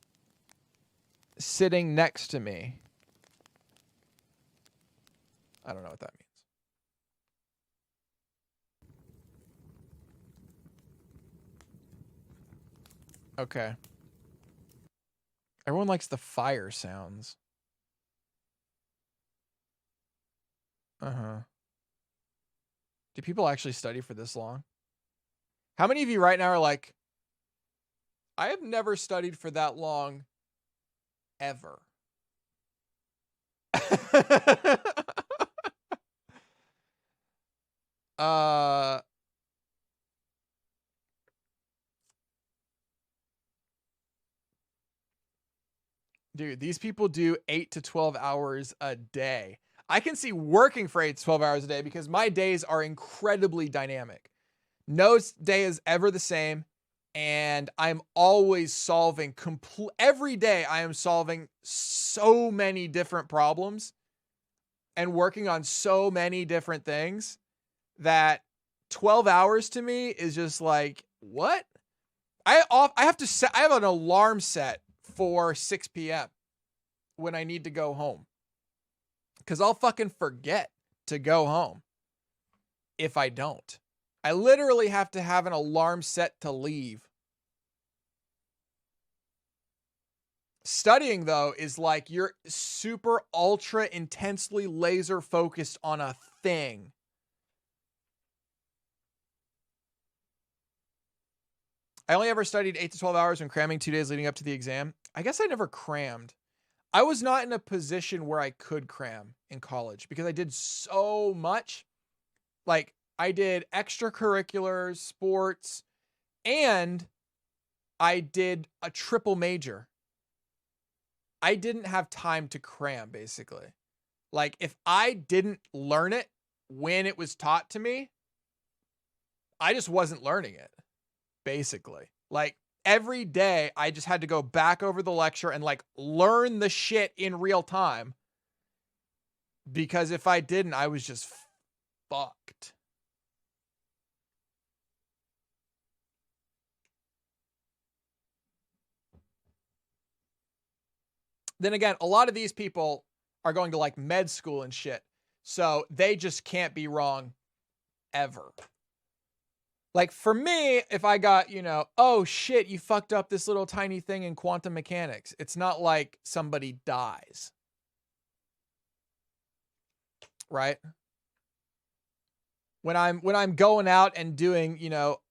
sitting next to me. I don't know what that means. Okay. Everyone likes the fire sounds. Uh-huh. Do people actually study for this long? How many of you right now are like, I have never studied for that long ever? Dude, these people do 8 to 12 hours a day. I can see working for 8 to 12 hours a day because my days are incredibly dynamic. No day is ever the same, and I'm always solving every day I am solving so many different problems and working on so many different things that 12 hours to me is just like, what? I have an alarm set for 6 p.m. when I need to go home. Because I'll fucking forget to go home if I don't. I literally have to have an alarm set to leave. Studying, though, is like you're super ultra intensely laser focused on a thing. I only ever studied 8 to 12 hours when cramming 2 days leading up to the exam. I guess I never crammed. I was not in a position where I could cram in college because I did so much. Like, I did extracurriculars, sports, and I did a triple major. I didn't have time to cram, basically. Like, if I didn't learn it when it was taught to me, I just wasn't learning it. Basically, like every day I just had to go back over the lecture and like learn the shit in real time. Because if I didn't, I was just fucked. Then again, a lot of these people are going to like med school and shit. So they just can't be wrong ever. Like for me, if I got, oh shit, you fucked up this little tiny thing in quantum mechanics. It's not like somebody dies. Right? When I'm going out and doing,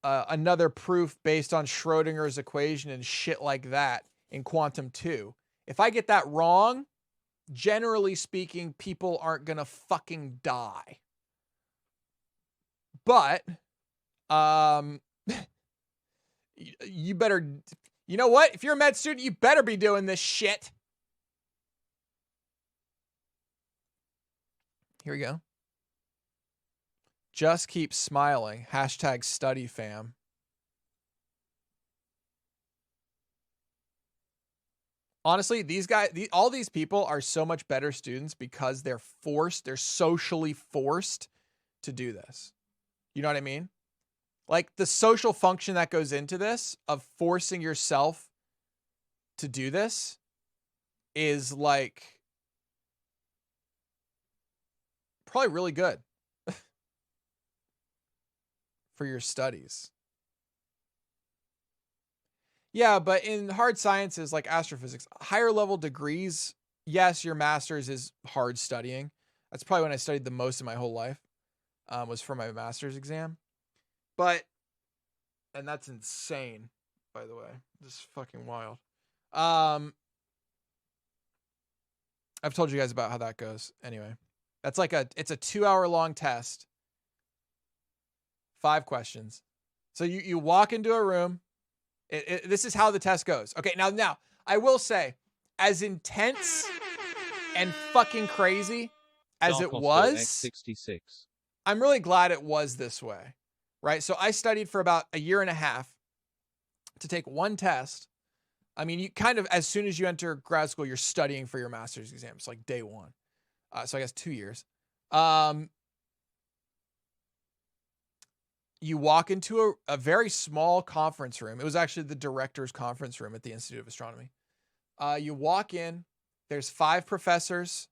another proof based on Schrodinger's equation and shit like that in quantum 2, if I get that wrong, generally speaking, people aren't going to fucking die. But you better, you know what? If you're a med student, you better be doing this shit. Here we go. Just keep smiling. Hashtag study fam. Honestly, these guys, all these people are so much better students because they're socially forced to do this. You know what I mean? Like the social function that goes into this of forcing yourself to do this is like probably really good for your studies. Yeah, but in hard sciences like astrophysics, higher level degrees, yes, your master's is hard studying. That's probably when I studied the most in my whole life, was for my master's exam. And that's insane, by the way. Just fucking wild. I've told you guys about how that goes. Anyway, it's a 2-hour long test. 5 questions. So you walk into a room. This is how the test goes. Okay, now I will say, as intense and fucking crazy as it was, X66. I'm really glad it was this way, right? So I studied for about a year and a half to take one test. I mean, you kind of, as soon as you enter grad school, you're studying for your master's exams, like day one. So I guess 2 years. You walk into a very small conference room. It was actually the director's conference room at the Institute of Astronomy. You walk in, there's 5 professors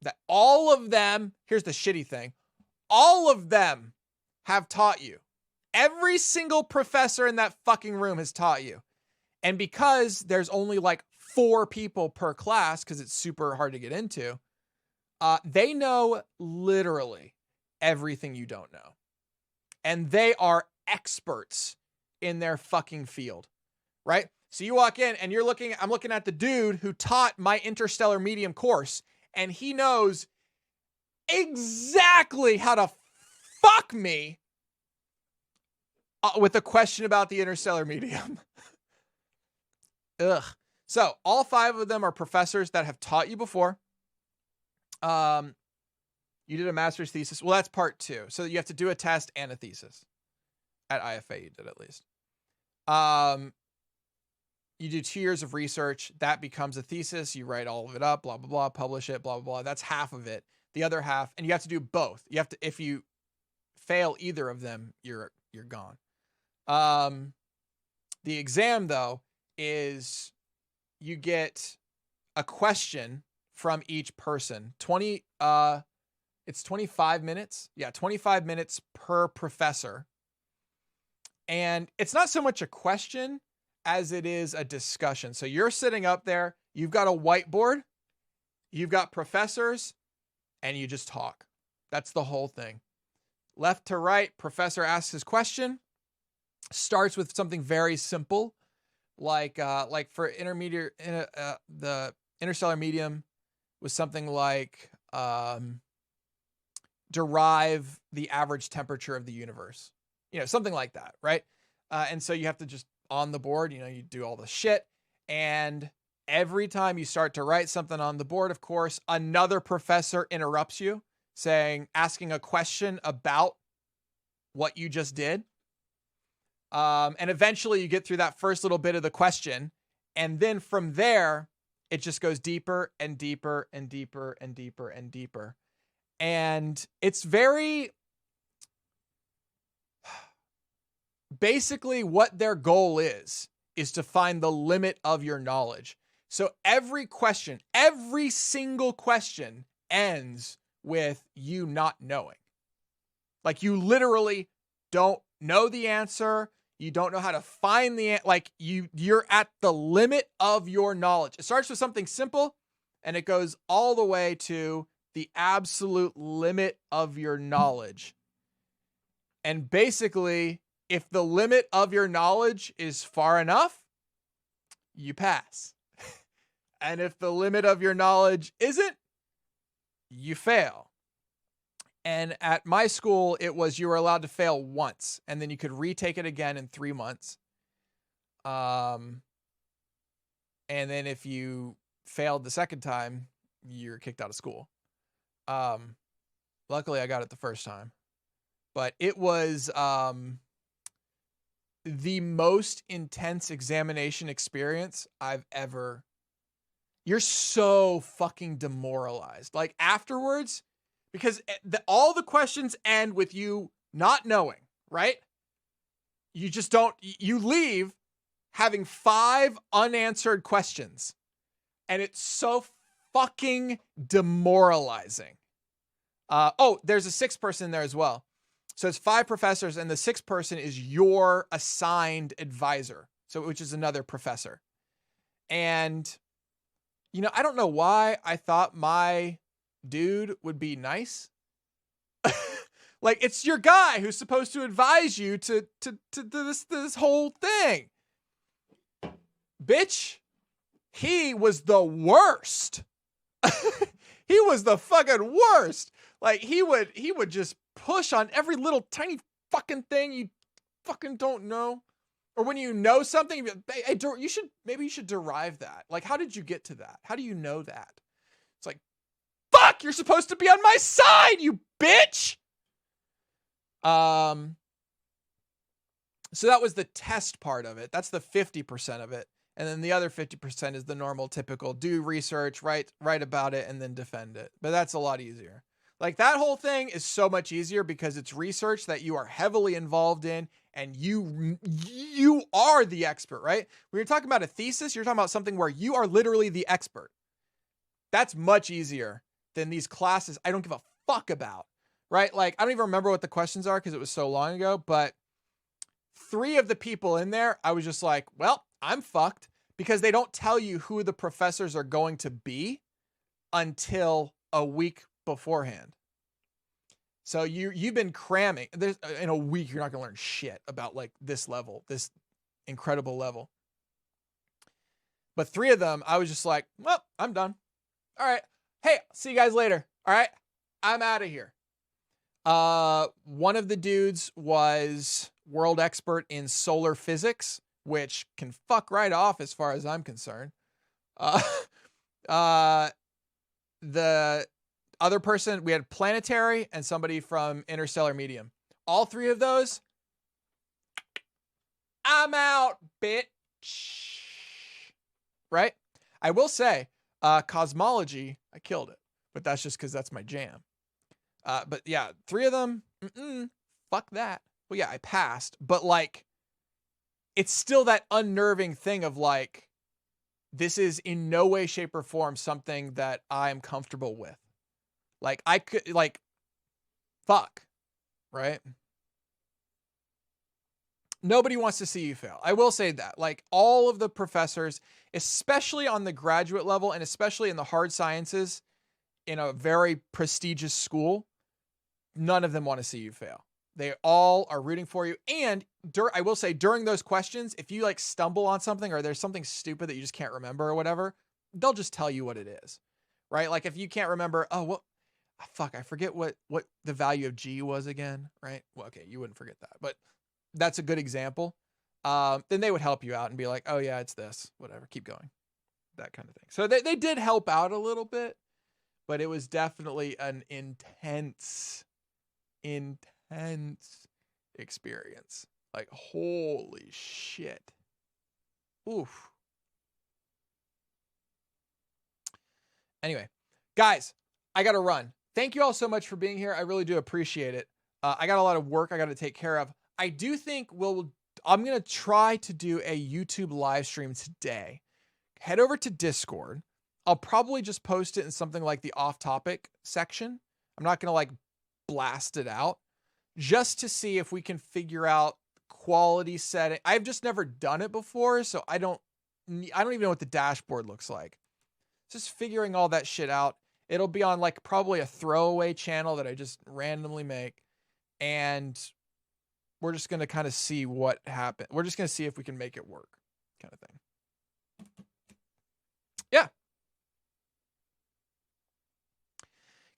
that all of them, here's the shitty thing, all of them have taught you. Every single professor in that fucking room has taught you. And because there's only like 4 people per class, because it's super hard to get into, they know literally everything you don't know. And they are experts in their fucking field, right? So you walk in and I'm looking at the dude who taught my interstellar medium course, and he knows exactly how to fuck me with a question about the interstellar medium. Ugh. So all 5 of them are professors that have taught you before. You did a master's thesis. Well, that's part 2. So you have to do a test and a thesis. At IFA, you did at least. You do 2 years of research. That becomes a thesis. You write all of it up, blah, blah, blah, publish it, blah, blah, blah. That's half of it. The other half, and you have to do both. You have to, if you fail either of them, you're gone. The exam, though, is you get a question from each person. It's 25 minutes. Yeah, 25 minutes per professor. And it's not so much a question as it is a discussion. So you're sitting up there, you've got a whiteboard, you've got professors, and you just talk. That's the whole thing. Left to right, professor asks his question, starts with something very simple, like for intermediate, the interstellar medium was something like derive the average temperature of the universe, something like that, right? And so you have to just on the board, you do all the shit, and every time you start to write something on the board, of course, another professor interrupts you, asking a question about what you just did. And eventually you get through that first little bit of the question. And then from there, it just goes deeper and deeper and deeper and deeper and deeper. And it's basically what their goal is to find the limit of your knowledge. So every single question ends with you not knowing. Like you literally don't know the answer. You don't know how to find the answer. Like you're at the limit of your knowledge. It starts with something simple and it goes all the way to the absolute limit of your knowledge. And basically, if the limit of your knowledge is far enough, you pass. And if the limit of your knowledge isn't, you fail. And at my school, it was you were allowed to fail once, and then you could retake it again in 3 months. And then if you failed the second time, you're kicked out of school. Luckily, I got it the first time. but it was the most intense examination experience I've ever. You're so fucking demoralized. Like afterwards, because all the questions end with you not knowing, right? You just don't, you leave having 5 unanswered questions. And it's so fucking demoralizing. Oh, there's a 6th person in there as well. So it's 5 professors, and the 6th person is your assigned advisor. So, which is another professor. And, you know, I don't know why I thought my dude would be nice. Like, it's your guy who's supposed to advise you to this whole thing. Bitch, he was the worst. He was the fucking worst. Like, he would just push on every little tiny fucking thing you fucking don't know. Or when you know something, maybe you should derive that. Like, how did you get to that? How do you know that? It's like, fuck, you're supposed to be on my side, you bitch. So that was the test part of it. That's the 50% of it. And then the other 50% is the normal, typical do research, write about it, and then defend it. But that's a lot easier. Like, that whole thing is so much easier because it's research that you are heavily involved in, and you are the expert, right? When you're talking about a thesis, you're talking about something where you are literally the expert. That's much easier than these classes I don't give a fuck about, right? Like, I don't even remember what the questions are because it was so long ago, but 3 of the people in there, I was just like, well, I'm fucked, because they don't tell you who the professors are going to be until a week beforehand. So you've been cramming. In a week, you're not going to learn shit about like this level, this incredible level. But 3 of them, I was just like, well, I'm done. All right. Hey, see you guys later. All right. I'm out of here. One of the dudes was world expert in solar physics, which can fuck right off as far as I'm concerned. The other person, we had planetary and somebody from interstellar medium. All 3 of those, I'm out, bitch. Right? I will say, cosmology, I killed it, but that's just because that's my jam. But yeah, 3 of them, fuck that. Well, yeah, I passed, but like, it's still that unnerving thing of like, this is in no way, shape, or form something that I'm comfortable with. Like, I could, like, fuck, right? Nobody wants to see you fail. I will say that. Like, all of the professors, especially on the graduate level and especially in the hard sciences in a very prestigious school, none of them want to see you fail. They all are rooting for you. And I will say, during those questions, if you like stumble on something or there's something stupid that you just can't remember or whatever, they'll just tell you what it is, right? Like, if you can't remember, I forget what the value of G was again, right? Well, okay, you wouldn't forget that, but that's a good example. Then they would help you out and be like, oh yeah, it's this, whatever, keep going, that kind of thing. So they did help out a little bit, but it was definitely an intense experience. Like, holy shit. Oof. Anyway, guys, I gotta run. Thank you all so much for being here. I really do appreciate it. I got a lot of work I got to take care of. I do think I'm going to try to do a YouTube live stream today. Head over to Discord. I'll probably just post it in something like the off topic section. I'm not going to like blast it out, just to see if we can figure out quality setting. I've just never done it before, so I don't even know what the dashboard looks like. Just figuring all that shit out. It'll be on like probably a throwaway channel that I just randomly make. And we're just going to kind of see what happens. We're just going to see if we can make it work, kind of thing. Yeah.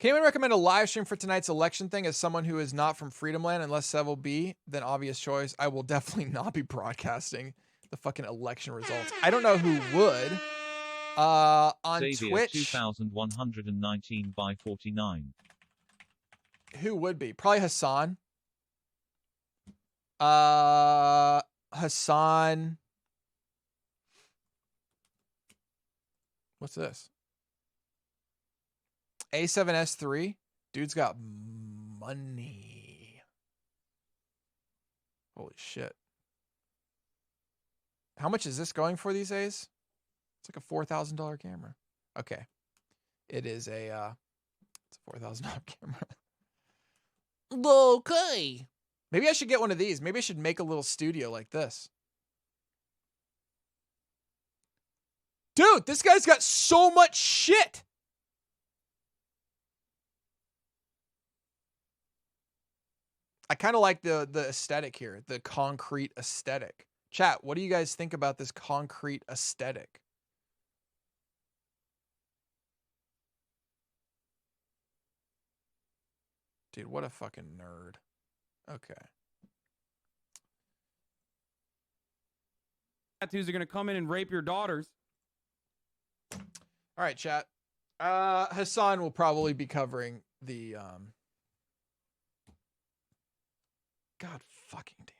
Can anyone recommend a live stream for tonight's election thing? As someone who is not from Freedom Land, unless Sev will be, then obvious choice. I will definitely not be broadcasting the fucking election results. I don't know who would. On Xavier Twitch, 2119 by 49. Who would be? Probably Hassan. Hassan. What's this? A7S3. Dude's got money. Holy shit. How much is this going for these days? It's like a $4,000 camera. Okay. It is a it's a $4,000 camera. Okay. Maybe I should get one of these. Maybe I should make a little studio like this. Dude, this guy's got so much shit. I kind of like the aesthetic here, the concrete aesthetic. Chat, what do you guys think about this concrete aesthetic? Dude, what a fucking nerd. Okay. Tattoos are going to come in and rape your daughters. All right, chat. Hassan will probably be covering the God fucking damn.